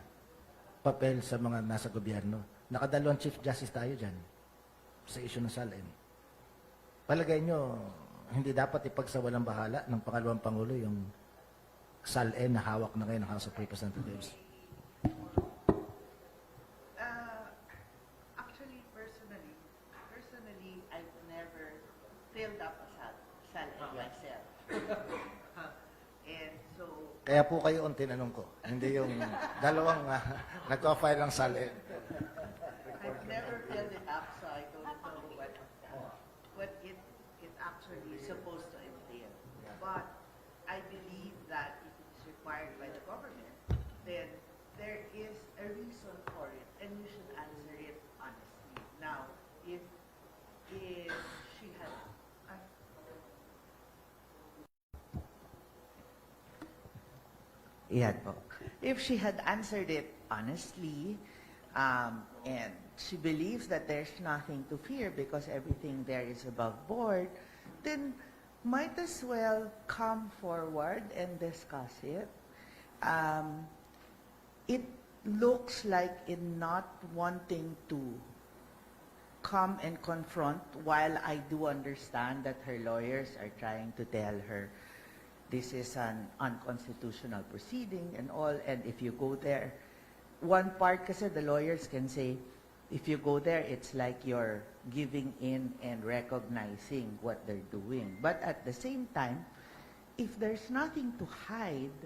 papel sa mga nasa gobyerno? Nakadalawang Chief Justice tayo dyan sa issue ng SALN. Palagay nyo, hindi dapat ipagsawalang bahala ng pangalawang Pangulo yung SALN na hawak na ngayon ng House of Representatives?
Actually, personally, I've never filled up a salary myself. And so,
Kaya po kayo ang tinanong ko, hindi yung dalawang nagka-file ng SALN.
I've never filled it up, so I don't know what it actually is supposed to entail. But I believe that if it's required by the government, then there is a reason for it, and you should answer it honestly. Now, if she had, Iyan po. If she had answered it honestly, and she believes that there's nothing to fear because everything there is above board, then might as well come forward and discuss it. It looks like in not wanting to come and confront, while I do understand that her lawyers are trying to tell her this is an unconstitutional proceeding and all, and if you go there, one part kasi the lawyers can say, if you go there, it's like you're giving in and recognizing what they're doing. But at the same time, if there's nothing to hide,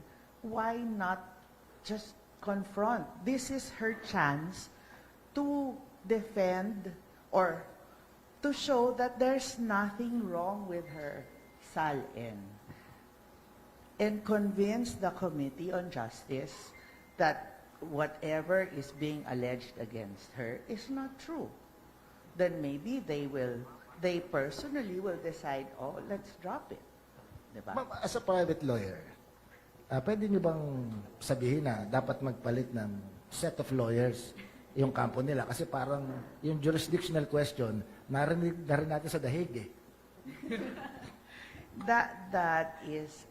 why not just confront? This is her chance to defend or to show that there's nothing wrong with her SALN and convince the Committee on Justice that whatever is being alleged against her is not true. Then maybe they personally will decide, oh, let's drop it. Diba?
Ma'am, as a private lawyer, pwede niyo bang sabihin na dapat magpalit ng set of lawyers yung kampo nila? Kasi parang yung jurisdictional question, narinig na rin natin sa dahig eh.
That is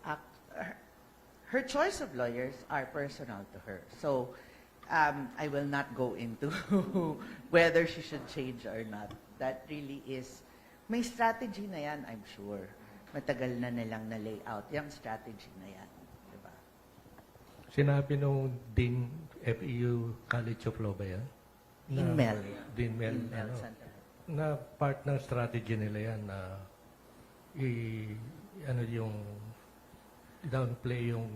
her choice of lawyers are personal to her. So I will not go into whether she should change or not. That really is, may strategy na yan, I'm sure. Matagal na nilang na-lay out yung strategy na yan. Diba?
Sinabi nung Dean FEU College of Law ba yan?
Dean Mel.
Dean Mel,
Dean Mel Santa.
na part ng strategy nila yan na yung downplay yung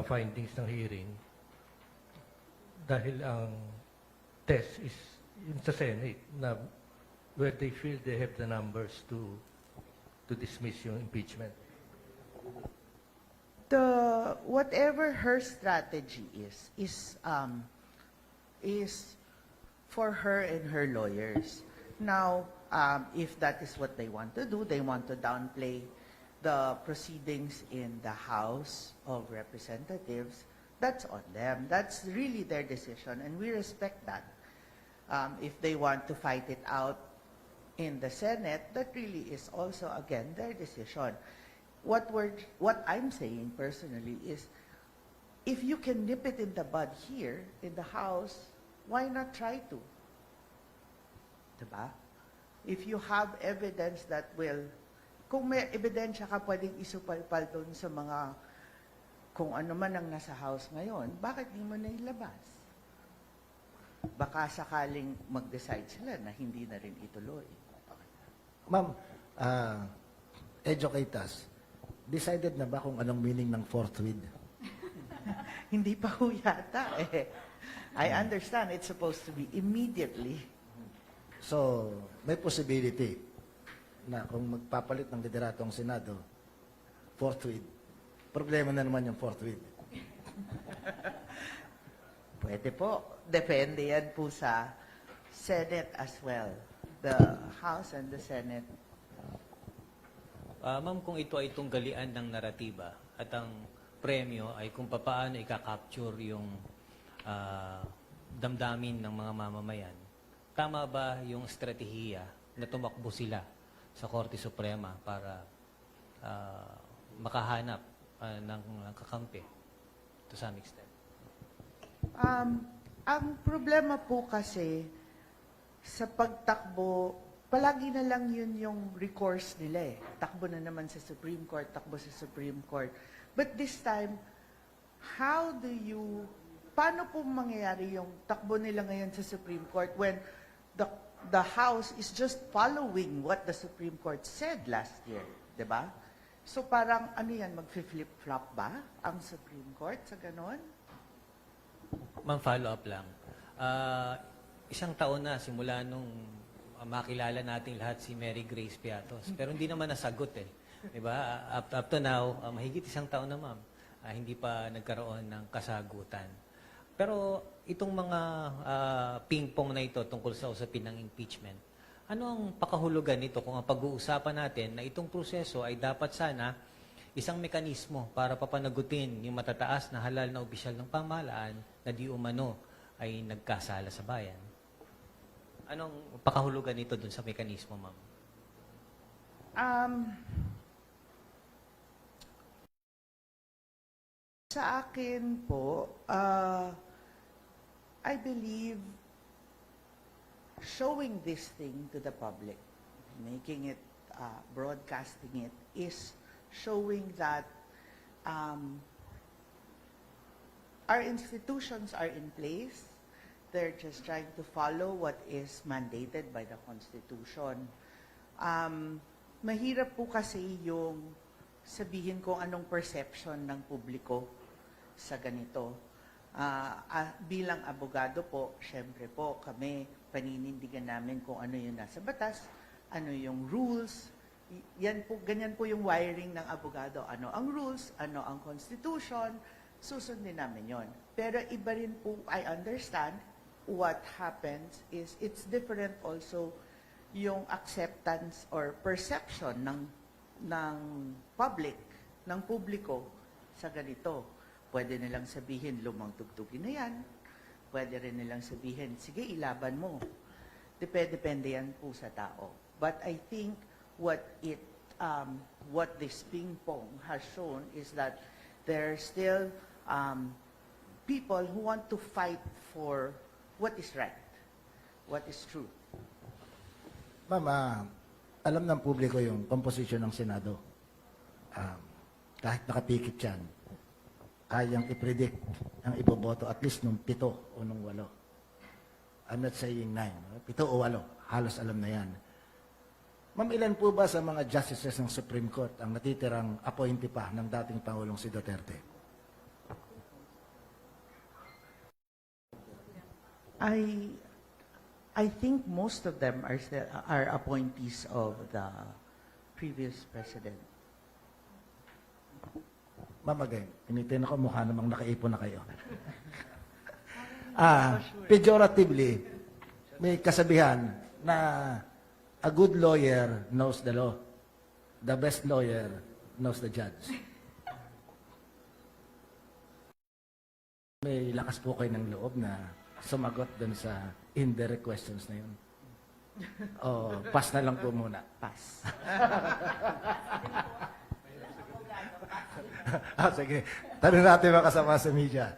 findings ng hearing dahil ang test is yun sa Senate na where they feel they have the numbers to dismiss yung impeachment.
Whatever her strategy is for her and her lawyers. Now, if that is what they want to do, they want to downplay the proceedings in the House of Representatives, that's on them. That's really their decision, and we respect that. If they want to fight it out in the Senate, that really is also, again, their decision. What I'm saying personally is, if you can nip it in the bud here in the House, why not try to? Diba? If you have evidence that will, kung may ebidensya ka pwedeng isupalpal doon sa mga, kung ano man ang nasa House ngayon, bakit di mo na ilabas? Baka sakaling mag-decide sila na hindi na rin ituloy.
Ma'am, educate us. Decided na ba kung anong meaning ng forthwith?
Hindi pa ho yata eh. I understand it's supposed to be immediately.
So, may possibility na kung magpapalit ng liderato ang Senado, forthwith. Problema na naman yung forthwith.
Pwede po. Depende yan po sa Senate as well. The House and the Senate.
Ma'am, kung ito ay tunggalian ng naratiba at ang premyo ay kung paano ikakapture yung damdamin ng mga mamamayan, tama ba yung estratehiya na tumakbo sila sa Korte Suprema para makahanap ng kakampi to some extent?
Ang problema po kasi sa pagtakbo, palagi na lang yun yung recourse nila eh. Takbo na naman sa Supreme Court, takbo sa Supreme Court. But this time, paano po mangyayari yung takbo nila ngayon sa Supreme Court when the House is just following what the Supreme Court said last year, di ba? So parang ano yan, mag-flip-flop ba ang Supreme Court sa ganon?
Ma'am, follow-up lang. Isang taon na simula nung makilala nating lahat si Mary Grace Piatos. Pero hindi naman nasagot eh. Diba? Up to now, mahigit isang taon na ma'am. Hindi pa nagkaroon ng kasagutan. Pero itong mga ping-pong na ito tungkol sa usapin ng impeachment, ano ang pakahulugan nito kung ang pag-uusapan natin na itong proseso ay dapat sana isang mekanismo para papanagutin yung matataas na halal na opisyal ng pamahalaan na di umano ay nagkasala sa bayan? Anong pakahulugan nito dun sa mekanismo, ma'am?
Sa akin po, I believe showing this thing to the public, making it, broadcasting it, is showing that our institutions are in place. They're just trying to follow what is mandated by the Constitution. Mahirap po kasi yung sabihin kung anong perception ng publiko sa ganito. Bilang abogado po, syempre po kami, paninindigan namin kung ano yung nasa batas, ano yung rules. Ganyan po yung wiring ng abogado. Ano ang rules, ano ang Constitution, susundin namin yon. Pero iba rin po, I understand, what happens is it's different also yung acceptance or perception ng public, ng publiko sa ganito. Pwede nilang sabihin, lumang tugtugin na yan. Pwede rin nilang sabihin, sige, ilaban mo. Depende yan po sa tao. But I think what this ping pong has shown is that there are still people who want to fight for what is right, what is true.
Ma'am, alam ng publiko yung composition ng Senado. Kahit nakapikit yan, kayang i-predict ang iboboto at least nung 7 o nung 8. I'm not saying 9. 7 o 8, halos alam na yan. Ma'am, ilan po ba sa mga justices ng Supreme Court ang natitirang appointee pa ng dating Pangulong si Duterte?
I think most of them are appointees of the previous president.
Mamagay, tinitin ako mukha namang nakaipon na kayo. Pejoratively, may kasabihan na a good lawyer knows the law. The best lawyer knows the judge. May lakas po kayo ng loob na sumagot dun sa indirect questions na yun. O, pass na lang po muna.
Pass.
Sige. Tanong natin mga kasama sa media.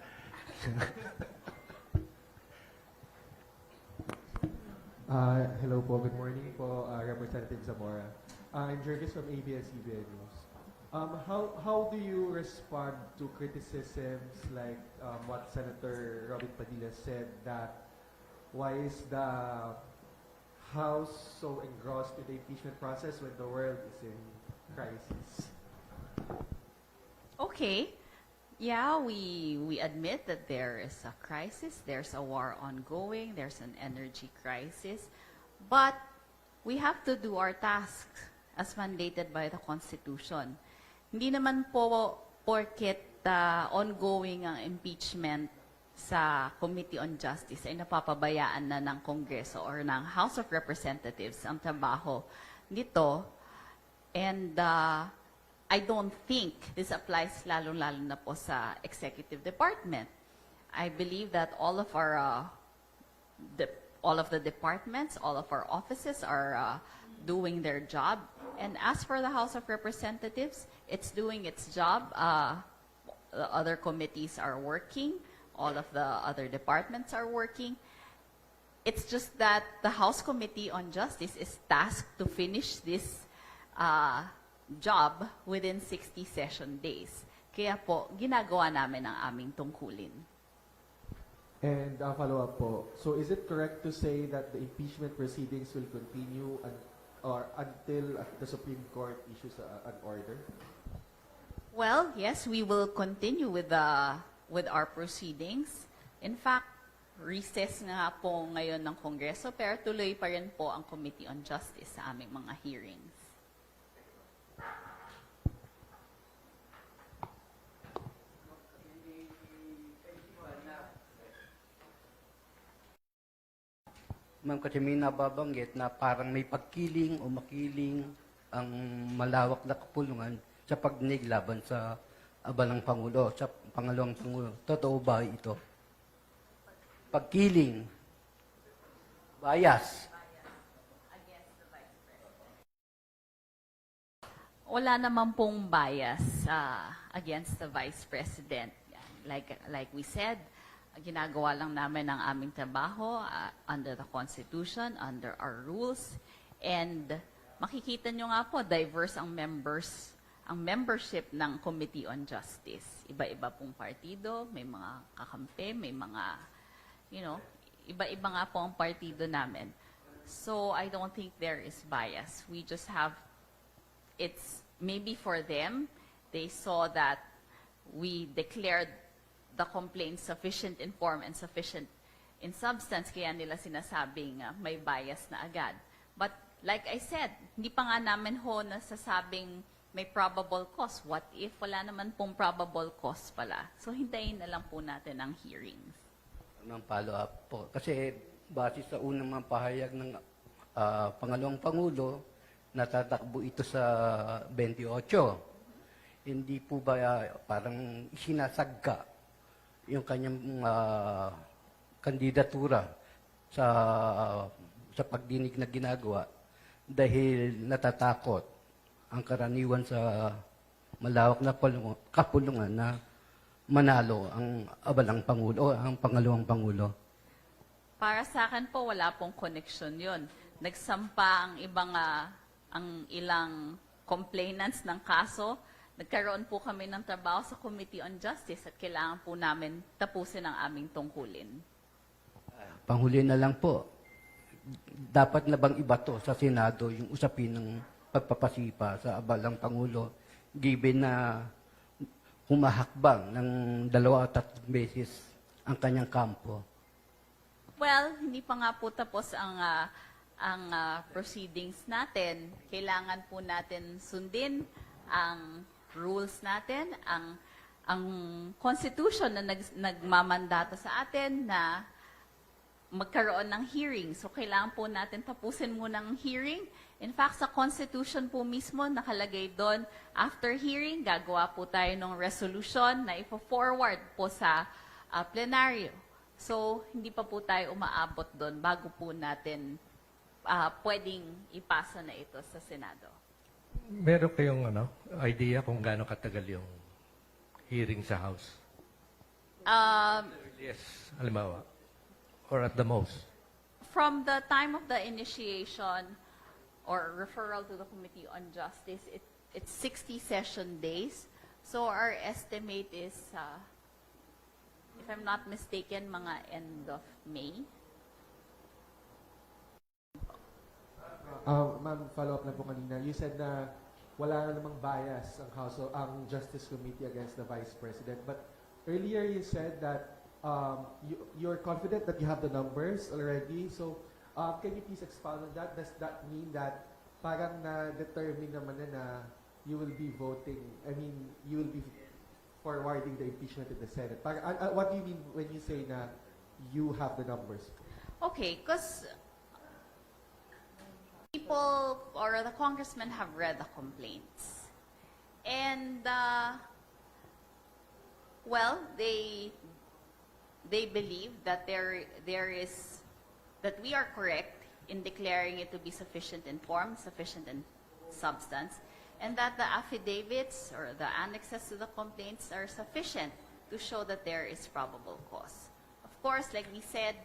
Hello po, good morning po, Representative Zamora. I'm Jervis from ABS-CBN News. How do you respond to criticisms like what Senator Robin Padilla said that why is the House so engrossed in the impeachment process when the world is in crisis?
Okay. Yeah, we admit that there is a crisis, there's a war ongoing, there's an energy crisis, but we have to do our task as mandated by the Constitution. Hindi naman po porket ongoing ang impeachment sa Committee on Justice ay napapabayaan na ng Kongreso or ng House of Representatives ang trabaho nito. And I don't think this applies lalo-lalo na po sa Executive Department. I believe that all of the departments, all of our offices are doing their job. And as for the House of Representatives, it's doing its job. The other committees are working. All of the other departments are working. It's just that the House Committee on Justice is tasked to finish this job within 60 session days. Kaya po, ginagawa namin ang aming tungkulin.
And a follow-up po, so is it correct to say that the impeachment proceedings will continue until the Supreme Court issues an order?
Well, yes, we will continue with our proceedings. In fact, recess nga po ngayon ng Kongreso, pero tuloy pa rin po ang Committee on Justice sa aming mga hearings.
Ma'am, kasi may nababanggit na parang may pagkiling o makiling ang malawak na kapulungan sa pagdinig laban sa abalang Pangulo, sa pangalawang Pangulo. Totoo ba ito? Pagkiling, bias.
Wala naman pong bias against the Vice President. Like we said, ginagawa lang namin ang aming trabaho under the Constitution, under our rules. And makikita nyo nga po, diverse ang membership ng Committee on Justice. Iba-iba pong partido, may mga kakampi, may mga, iba-iba nga po ang partido namin. So I don't think there is bias. We just have, it's maybe for them, they saw that we declared the complaint sufficient in form and sufficient in substance, kaya nila sinasabing may bias na agad. But like I said, hindi pa nga namin nasasabing may probable cause. What if wala naman pong probable cause pala? So hintayin na lang po natin ang hearings.
Ang follow-up po. Kasi base sa unang mga pahayag ng pangalawang Pangulo, natatakbo ito sa 28. Hindi po ba parang isinasagka yung kanyang kandidatura sa pagdinig na ginagawa dahil natatakot ang karaniwan sa malawak na kapulungan na manalo ang abalang Pangulo o ang pangalawang Pangulo?
Para sa akin po, wala pong connection yun. Nagsampa ang ilang complainants ng kaso. Nagkaroon po kami ng trabaho sa Committee on Justice at kailangan po namin tapusin ang aming tungkulin.
Panghuli na lang po, dapat na bang ibato sa Senado yung usapin ng pagpapasipa sa abalang Pangulo given na humahakbang ng 2 o 3 beses ang kanyang kampo?
Well, hindi pa nga po tapos ang proceedings natin. Kailangan po natin sundin ang rules natin, ang constitution na nagmamandato sa atin na magkaroon ng hearing. So, kailangan po natin tapusin muna ang hearing. In fact, sa Constitution po mismo, nakalagay doon, after hearing, gagawa po tayo ng resolution na ipo-forward po sa plenaryo. So, hindi pa po tayo umaabot doon bago po natin pwedeng ipasa na ito sa Senado.
Meron kayong idea kung gaano katagal yung hearing sa House? Yes, halimbawa. Or at the most?
From the time of the initiation or referral to the Committee on Justice, it's 60 session days. So our estimate is, if I'm not mistaken, mga end of May.
Ma'am, follow up lang po kanina. You said na wala na namang bias ang Justice Committee against the Vice President. But earlier you said that you're confident that you have the numbers already. So can you please expound on that? Does that mean that parang na-determine naman na you will be voting, you will be forwarding the impeachment to the Senate? What do you mean when you say na you have the numbers?
Okay, because people or the congressmen have read the complaints. And, well, they believe that that we are correct in declaring it to be sufficient in form, sufficient in substance, and that the affidavits or the annexes to the complaints are sufficient to show that there is probable cause. Of course, like we said,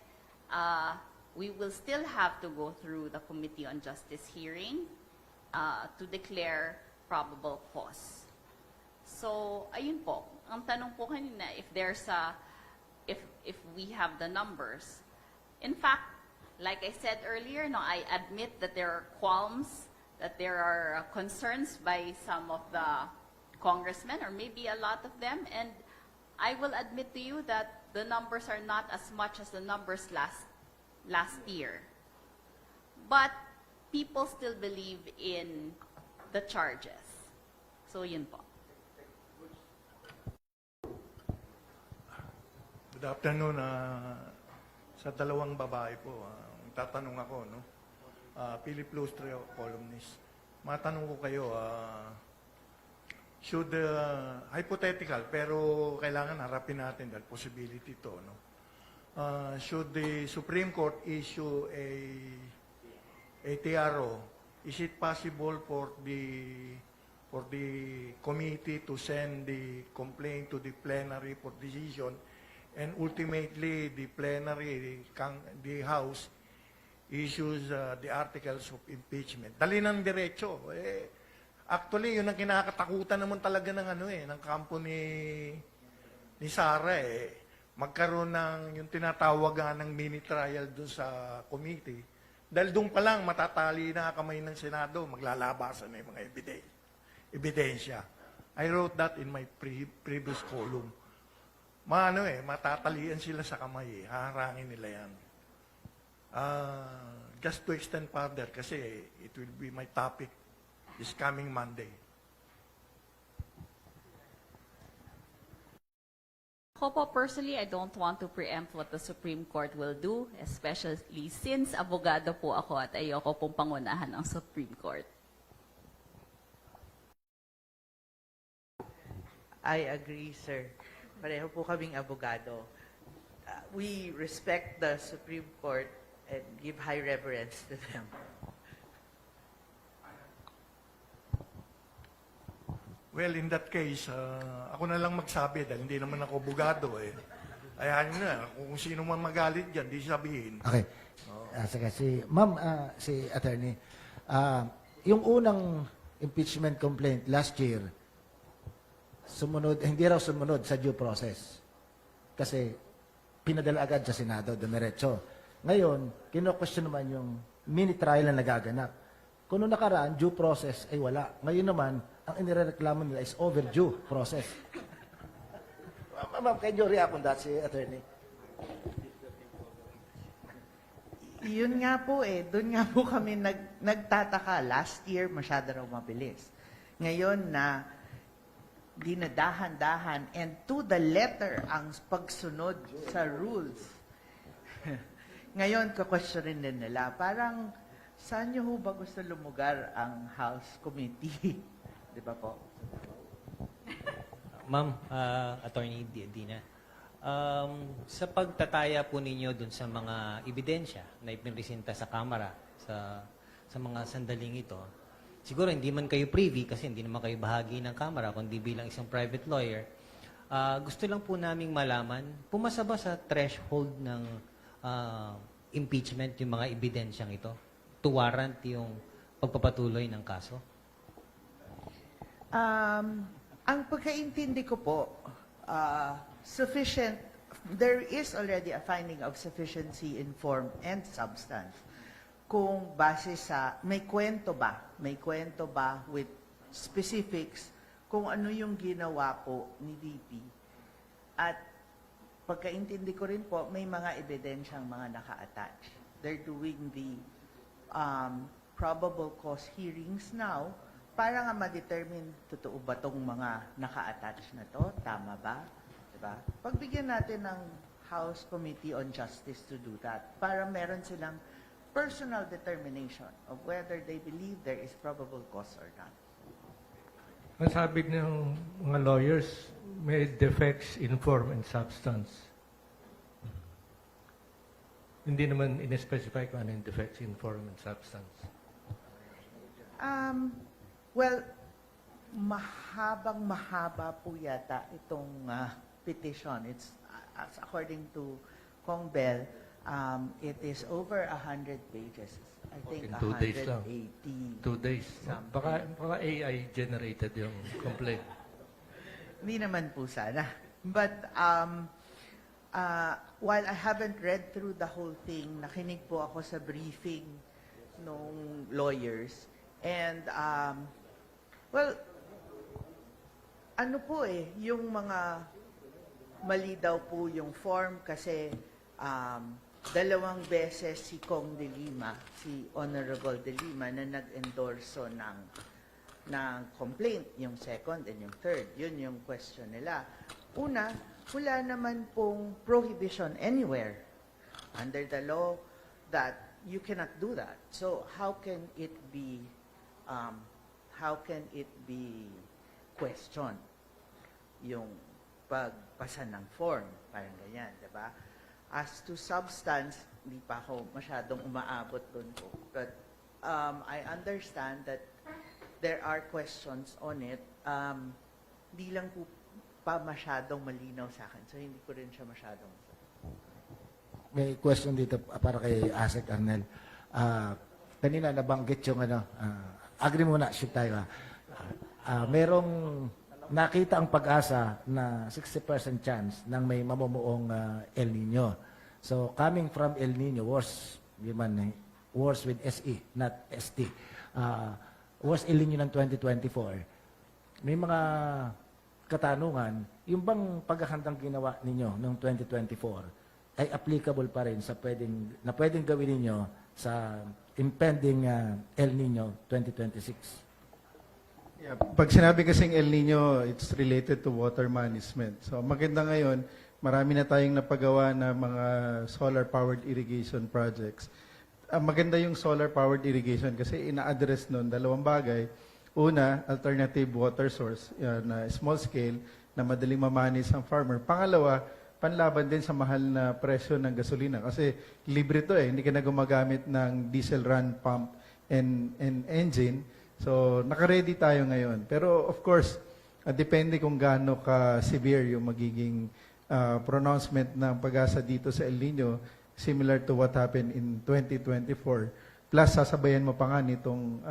we will still have to go through the Committee on Justice hearing to declare probable cause. So, ayun po. Ang tanong po kanina, if we have the numbers. In fact, like I said earlier, no, I admit that there are qualms, that there are concerns by some of the congressmen, or maybe a lot of them, and I will admit to you that the numbers are not as much as the numbers last year. But people still believe in the charges. So, yun po.
Good afternoon. Sa dalawang babae po, tatanong ako, no? Philip Lustro, columnist. Matanong ko kayo, should, hypothetical, pero kailangan harapin natin dahil possibility to, no? Should the Supreme Court issue a TRO, is it possible for the committee to send the complaint to the plenary for decision, and ultimately the plenary, the House, issues the articles of impeachment? Dali ng diretso. Actually, yun ang kinakatakutan naman talaga ng kampo ni Sara. Magkaroon ng yung tinatawagan ng mini trial doon sa committee. Dahil doon pa lang matatali na kamay ng Senado, maglalabasan na yung mga ebidensya. I wrote that in my previous column. Matatalian sila sa kamay. Haharangin nila yan. Just to extend further, kasi it will be my topic this coming Monday.
Ako po, personally, I don't want to preempt what the Supreme Court will do, especially since abogado po ako at ayoko pong pangunahan ng Supreme Court.
I agree, sir. Pareho po kaming abogado. We respect the Supreme Court and give high reverence to them.
Well, in that case, ako na lang magsabi dahil hindi naman ako abogado. Ayahan nyo na, kung sino man magalit dyan, di sabihin.
Okay. Ma'am, si attorney, yung unang impeachment complaint last year, hindi raw sumunod sa due process. Kasi pinadala agad sa Senado, dumiretso. Ngayon, kino-question naman yung mini trial na nagaganap. Kung noong nakaraan, due process ay wala. Ngayon naman, ang inireklamo nila is overdue process. Ma'am, can you react on that, si attorney?
Yun nga po doon nga po kami nagtataka. Last year, masyado raw mabilis. Ngayon na dinadahan-dahan and to the letter ang pagsunod sa rules. Ngayon, ka-questionin din nila, parang saan nyo ho ba gusto lumugar ang House Committee? Di ba po?
Ma'am, Attorney Dina, sa pagtataya po ninyo dun sa mga ebidensya na ipinresenta sa Kamara sa mga sandaling ito, siguro hindi man kayo privy kasi hindi naman kayo bahagi ng Kamara, kundi bilang isang private lawyer, gusto lang po naming malaman, pumasa ba sa threshold ng impeachment yung mga ebidensyang ito to warrant yung pagpapatuloy ng kaso?
Ang pagkaintindi ko po, sufficient, there is already a finding of sufficiency in form and substance. Kung base sa, may kwento ba with specifics kung ano yung ginawa po ni DP. At pagkaintindi ko rin po, may mga ebidensyang mga naka-attach. They're doing the probable cause hearings now para nga ma-determine totoo ba tong mga naka-attach na to, tama ba? Diba? Pagbigyan natin ng House Committee on Justice to do that para meron silang personal determination of whether they believe there is probable cause or not.
Ang sabi ng mga lawyers, may defects in form and substance. Hindi naman in-specify kung ano yung defects in form and substance.
Well, mahaba po yata itong petition. It's as according to Kong Bell, it is over 100 pages. I think
In 2 days lang.
180.
2 days.
Something.
Baka AI generated yung complaint.
Hindi naman po sana. But while I haven't read through the whole thing, nakinig po ako sa briefing nung lawyers. And, well, ano po yung mga mali daw po yung form kasi 2 beses si Kong De Lima, si Honorable De Lima na nag-endorso ng complaint, yung second and yung third. Yun yung question nila. Una, wala naman pong prohibition anywhere under the law that you cannot do that. So how can it be questioned? Yung pagpasa ng form, parang ganyan, diba? As to substance, hindi pa ako masyadong umaabot doon po. But I understand that there are questions on it. Di lang po pa masyadong malinaw sa akin. So, hindi ko rin siya masyadong...
May question dito para kay Asek Arnel. Kanina nabanggit yung agree muna, shoot tayo. Merong nakita ang pag-asa na 60% chance ng may mamumuong El Nino. So, coming from El Nino, worse with SE, not ST. Worse El Nino ng 2024. May mga katanungan, yung bang paghahandang ginawa ninyo noong 2024 ay applicable pa rin sa pwedeng gawin ninyo sa impending El Nino 2026?
Yeah, pag sinabi kasing El Nino, it's related to water management. So maganda ngayon, marami na tayong napagawa na mga solar-powered irrigation projects. Maganda yung solar-powered irrigation kasi ina-address nun 2 bagay. Una, alternative water source na small scale na madaling mamanage ang farmer. Pangalawa, panlaban din sa mahal na presyo ng gasolina kasi libre to hindi ka na gumagamit ng diesel run pump and engine. So, naka-ready tayo ngayon. Pero of course, depende kung gaano ka-severe yung magiging pronouncement ng pag-asa dito sa El Nino, similar to what happened in 2024. Plus, sasabayan mo pa nga nitong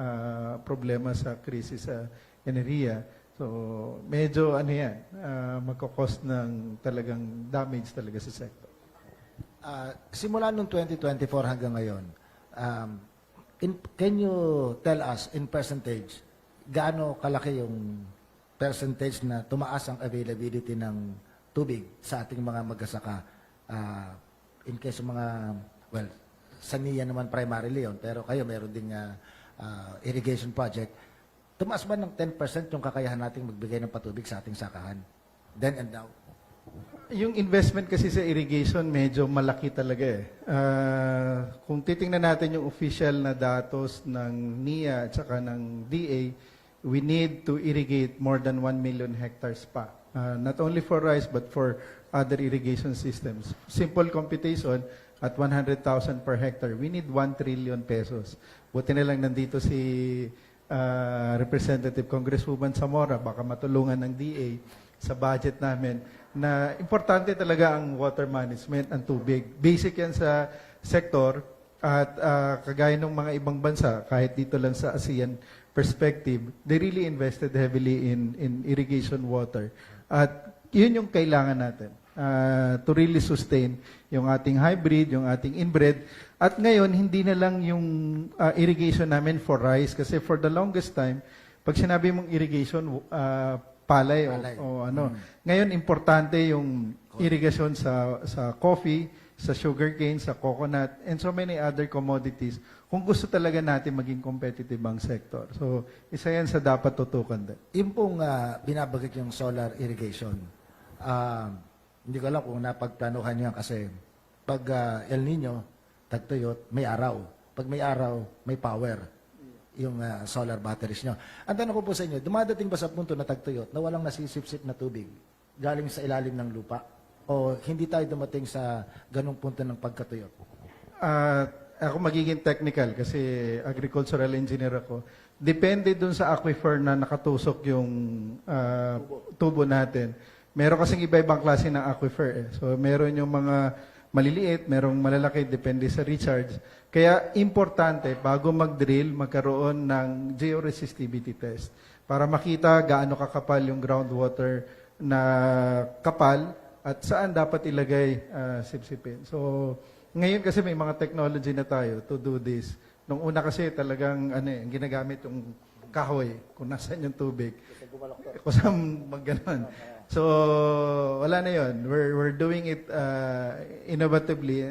problema sa krisis sa enerhiya. So, medyo magkakos ng talagang damage talaga sa sector.
Simula nung 2024 hanggang ngayon, can you tell us in percentage, gaano kalaki yung percentage na tumaas ang availability ng tubig sa ating mga mag-asaka in case of mga, well, sa NIA naman primarily yun, pero kayo meron ding irrigation project. Tumaas ba ng 10% yung kakayahan nating magbigay ng patubig sa ating sakahan? Then and now.
Yung investment kasi sa irrigation, medyo malaki talaga eh. Kung titingnan natin yung official na datos ng NIA at saka ng DA, we need to irrigate more than 1 million hectares pa. Not only for rice, but for other irrigation systems. Simple computation, at 100,000 per hectare, we need 1 trillion pesos. Buti na lang nandito si Representative Congresswoman Zamora, baka matulungan ng DA sa budget namin, na importante talaga ang water management, ang tubig. Basic yan sa sektor at kagaya ng mga ibang bansa, kahit dito lang sa ASEAN perspective, they really invested heavily in irrigation water. At yun yung kailangan natin to really sustain yung ating hybrid, yung ating inbred. At ngayon, hindi na lang yung irrigation namin for rice kasi for the longest time, pag sinabi mong irrigation, palay. O ano. Ngayon, importante yung irrigation sa coffee, sa sugarcane, sa coconut, and so many other commodities kung gusto talaga natin maging competitive ang sector. So, isa yan sa dapat tutukan din.
Yung pong binabagit yung solar irrigation, hindi ko alam kung napagplanuhan niyo yan kasi pag El Nino, tagtuyot, may araw. Pag may araw, may power yung solar batteries nyo. Ang tanong ko po sa inyo, dumadating ba sa punto na tagtuyot na walang nasisipsip na tubig galing sa ilalim ng lupa? O hindi tayo dumating sa ganung punto ng pagkatuyot?
Ako magiging technical kasi agricultural engineer ako. Depende dun sa aquifer na nakatusok yung tubo natin. Meron kasing iba-ibang klase ng aquifer. So meron yung mga maliliit, merong malalaki, depende sa recharge. Kaya importante, bago mag-drill, magkaroon ng georesistivity test para makita gaano kakapal yung groundwater na kapal at saan dapat ilagay sipsipin. So, ngayon kasi may mga technology na tayo to do this. Nung una kasi talagang ginagamit yung kahoy kung nasaan yung tubig. Kung saan magganon. So, wala na yun. We're doing it innovatively,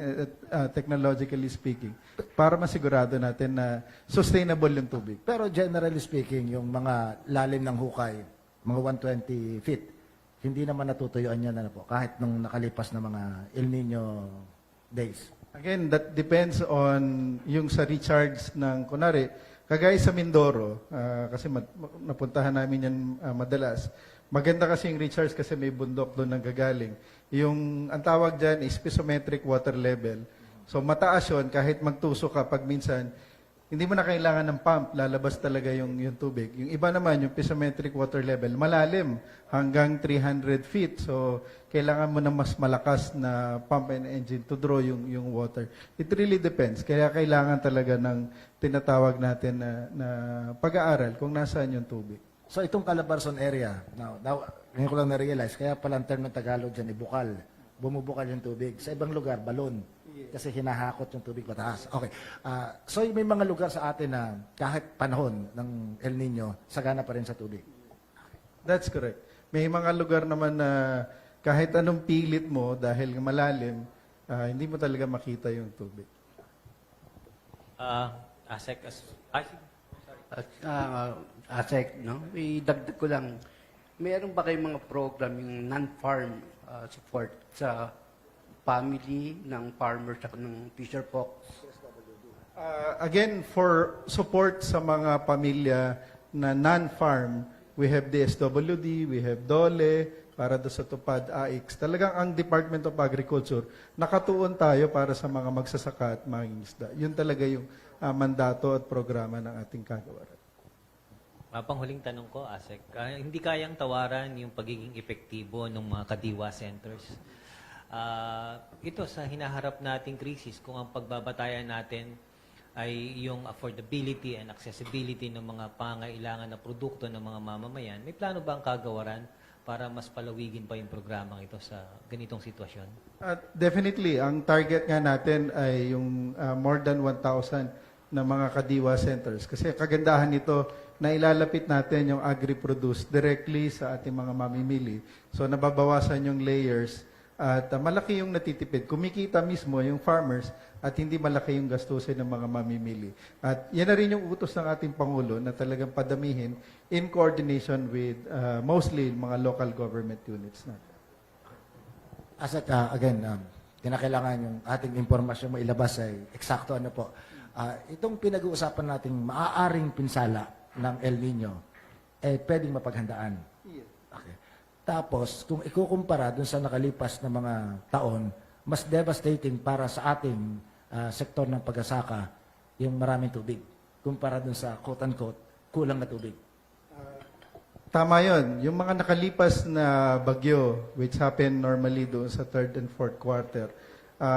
technologically speaking, para masigurado natin na sustainable yung tubig.
Pero generally speaking, yung mga lalim ng hukay, mga 120 feet, hindi naman natutuyuan yan po, kahit nung nakalipas na mga El Nino days.
Again, that depends on yung sa recharge ng, kunwari, kagaya sa Mindoro, kasi napuntahan namin yan madalas. Maganda kasi yung recharge kasi may bundok doon nanggagaling. Yung, ang tawag dyan is piezometric water level. So mataas yun, kahit magtusok ka, pag minsan, hindi mo na kailangan ng pump, lalabas talaga yung tubig. Yung iba naman, yung piezometric water level, malalim, hanggang 300 feet. So kailangan mo na mas malakas na pump and engine to draw yung water. It really depends. Kaya kailangan talaga ng tinatawag natin na pag-aaral kung nasaan yung tubig.
So itong Calabarzon area, now ngayon ko lang na-realize, kaya pala ang term ng Tagalog dyan, ibukal. Bumubukal yung tubig. Sa ibang lugar, balon. Kasi hinahakot yung tubig pataas. Okay. So may mga lugar sa atin na kahit panahon ng El Nino, sagana pa rin sa tubig.
That's correct. May mga lugar naman na kahit anong pilit mo dahil malalim, hindi mo talaga makita yung tubig.
Asek, no? Idagdag ko lang, meron ba kayong mga program yung non-farm support sa family ng farmers at ng fisher folks?
Again, for support sa mga pamilya na non-farm, we have DSWD, we have DOLE, para do sa Tupad AIX. Talagang ang Department of Agriculture, nakatuon tayo para sa mga magsasaka at mangingisda. Yun talaga yung mandato at programa ng ating kagawaran.
Panghuling tanong ko, Asek, hindi kayang tawaran yung pagiging epektibo ng mga kadiwa centers. Ito sa hinaharap nating krisis, kung ang pagbabatayan natin ay yung affordability and accessibility ng mga pangailangan na produkto ng mga mamamayan, may plano ba ang kagawaran para mas palawigin pa yung programang ito sa ganitong sitwasyon?
Definitely. Ang target nga natin ay yung more than 1,000 na mga kadiwa centers. Kasi kagandahan nito na ilalapit natin yung agri-produce directly sa ating mga mamimili. So nababawasan yung layers At malaki yung natitipid. Kumikita mismo yung farmers at hindi malaki yung gastusin ng mga mamimili. At yan na rin yung utos ng ating Pangulo na talagang padamihin in coordination with mostly mga local government units natin.
As at, again, kinakailangan yung ating informasyon mo ilabas ay eksakto ano po. Itong pinag-uusapan nating maaaring pinsala ng El Nino, pwedeng mapaghandaan. Okay. Tapos, kung ikukumpara dun sa nakalipas na mga taon, mas devastating para sa ating sektor ng pag-asaka yung maraming tubig kumpara dun sa quote-unquote kulang na tubig.
Tama yun. Yung mga nakalipas na bagyo, which happen normally doon sa third and fourth quarter,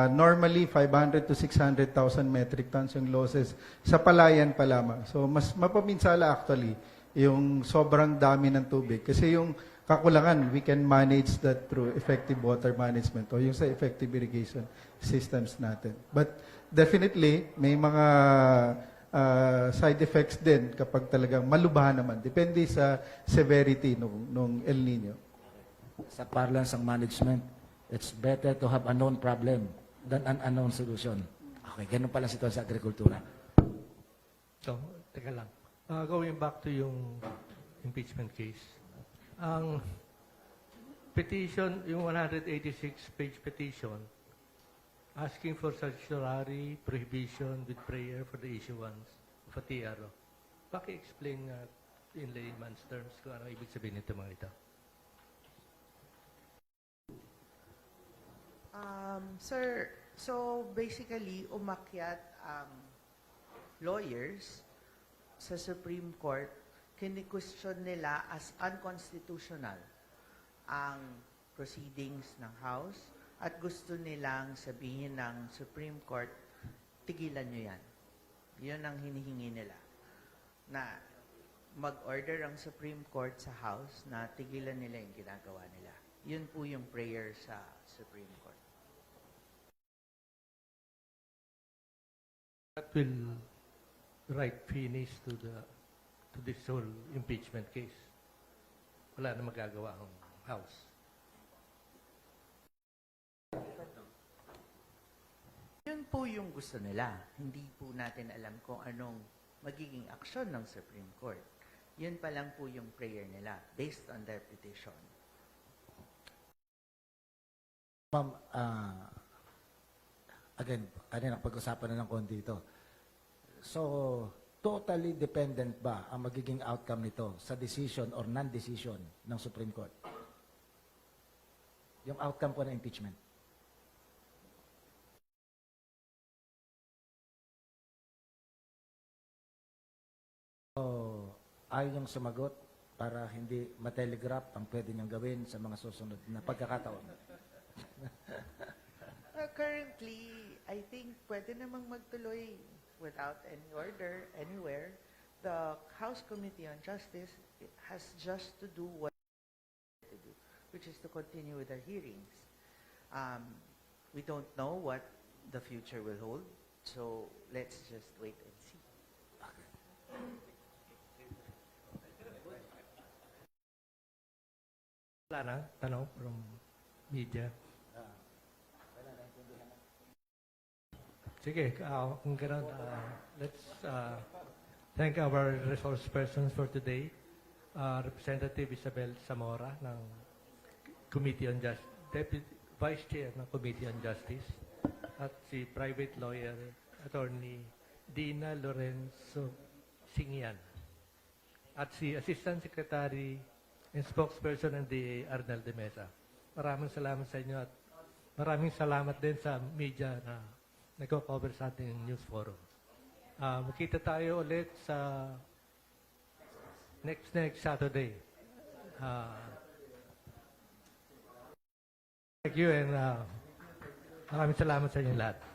normally 500 to 600,000 metric tons yung losses sa palayan pa lamang. So, mas mapaminsala actually yung sobrang dami ng tubig. Kasi yung kakulangan, we can manage that through effective water management o yung sa effective irrigation systems natin. But definitely, may mga side effects din kapag talagang malubha naman. Depende sa severity nung El Nino.
Sa parlance ng management, it's better to have a known problem than an unknown solution. Okay, ganun pala sitwasyon sa agrikultura.
So, teka lang. Going back to yung impeachment case. Ang petition, yung 186-page petition, asking for certiorari prohibition with prayer for the issuance of a TRO. Paki-explain nga in layman's terms kung ano ibig sabihin nito mga ito.
Sir, so basically, umakyat ang lawyers sa Supreme Court, kini-question nila as unconstitutional ang proceedings ng House at gusto nilang sabihin ng Supreme Court, tigilan nyo yan. Yun ang hinihingi nila. Na mag-order ang Supreme Court sa House na tigilan nila yung ginagawa nila. Yun po yung prayer sa Supreme Court.
That will write finish to this whole impeachment case. Wala na magagawa ang House.
Yun po yung gusto nila. Hindi po natin alam kung anong magiging aksyon ng Supreme Court. Yun pa lang po yung prayer nila based on their petition.
Ma'am, again, kanina pag-usapan na ng konti ito. So, totally dependent ba ang magiging outcome nito sa decision or non-decision ng Supreme Court? Yung outcome po ng impeachment. So, ayaw niyong sumagot para hindi matelegraph ang pwede niyang gawin sa mga susunod na pagkakataon.
Currently, I think pwede namang magtuloy without any order anywhere. The House Committee on Justice has just to do what to do, which is to continue with their hearings. We don't know what the future will hold, so let's just wait and see.
Wala na, tanong from media. Sige, kung gano'n, let's thank our resource persons for today. Representative Isabel Zamora ng Committee on Justice, Deputy Vice Chair ng Committee on Justice, at si Private Lawyer Attorney Dina Lorenzo Singian, at si Assistant Secretary and Spokesperson ng DA Arnel de Mesa. Maraming salamat sa inyo at maraming salamat din sa media na nagko-cover sa ating news forum. Makita tayo ulit sa next Saturday. Thank you and maraming salamat sa inyo lahat.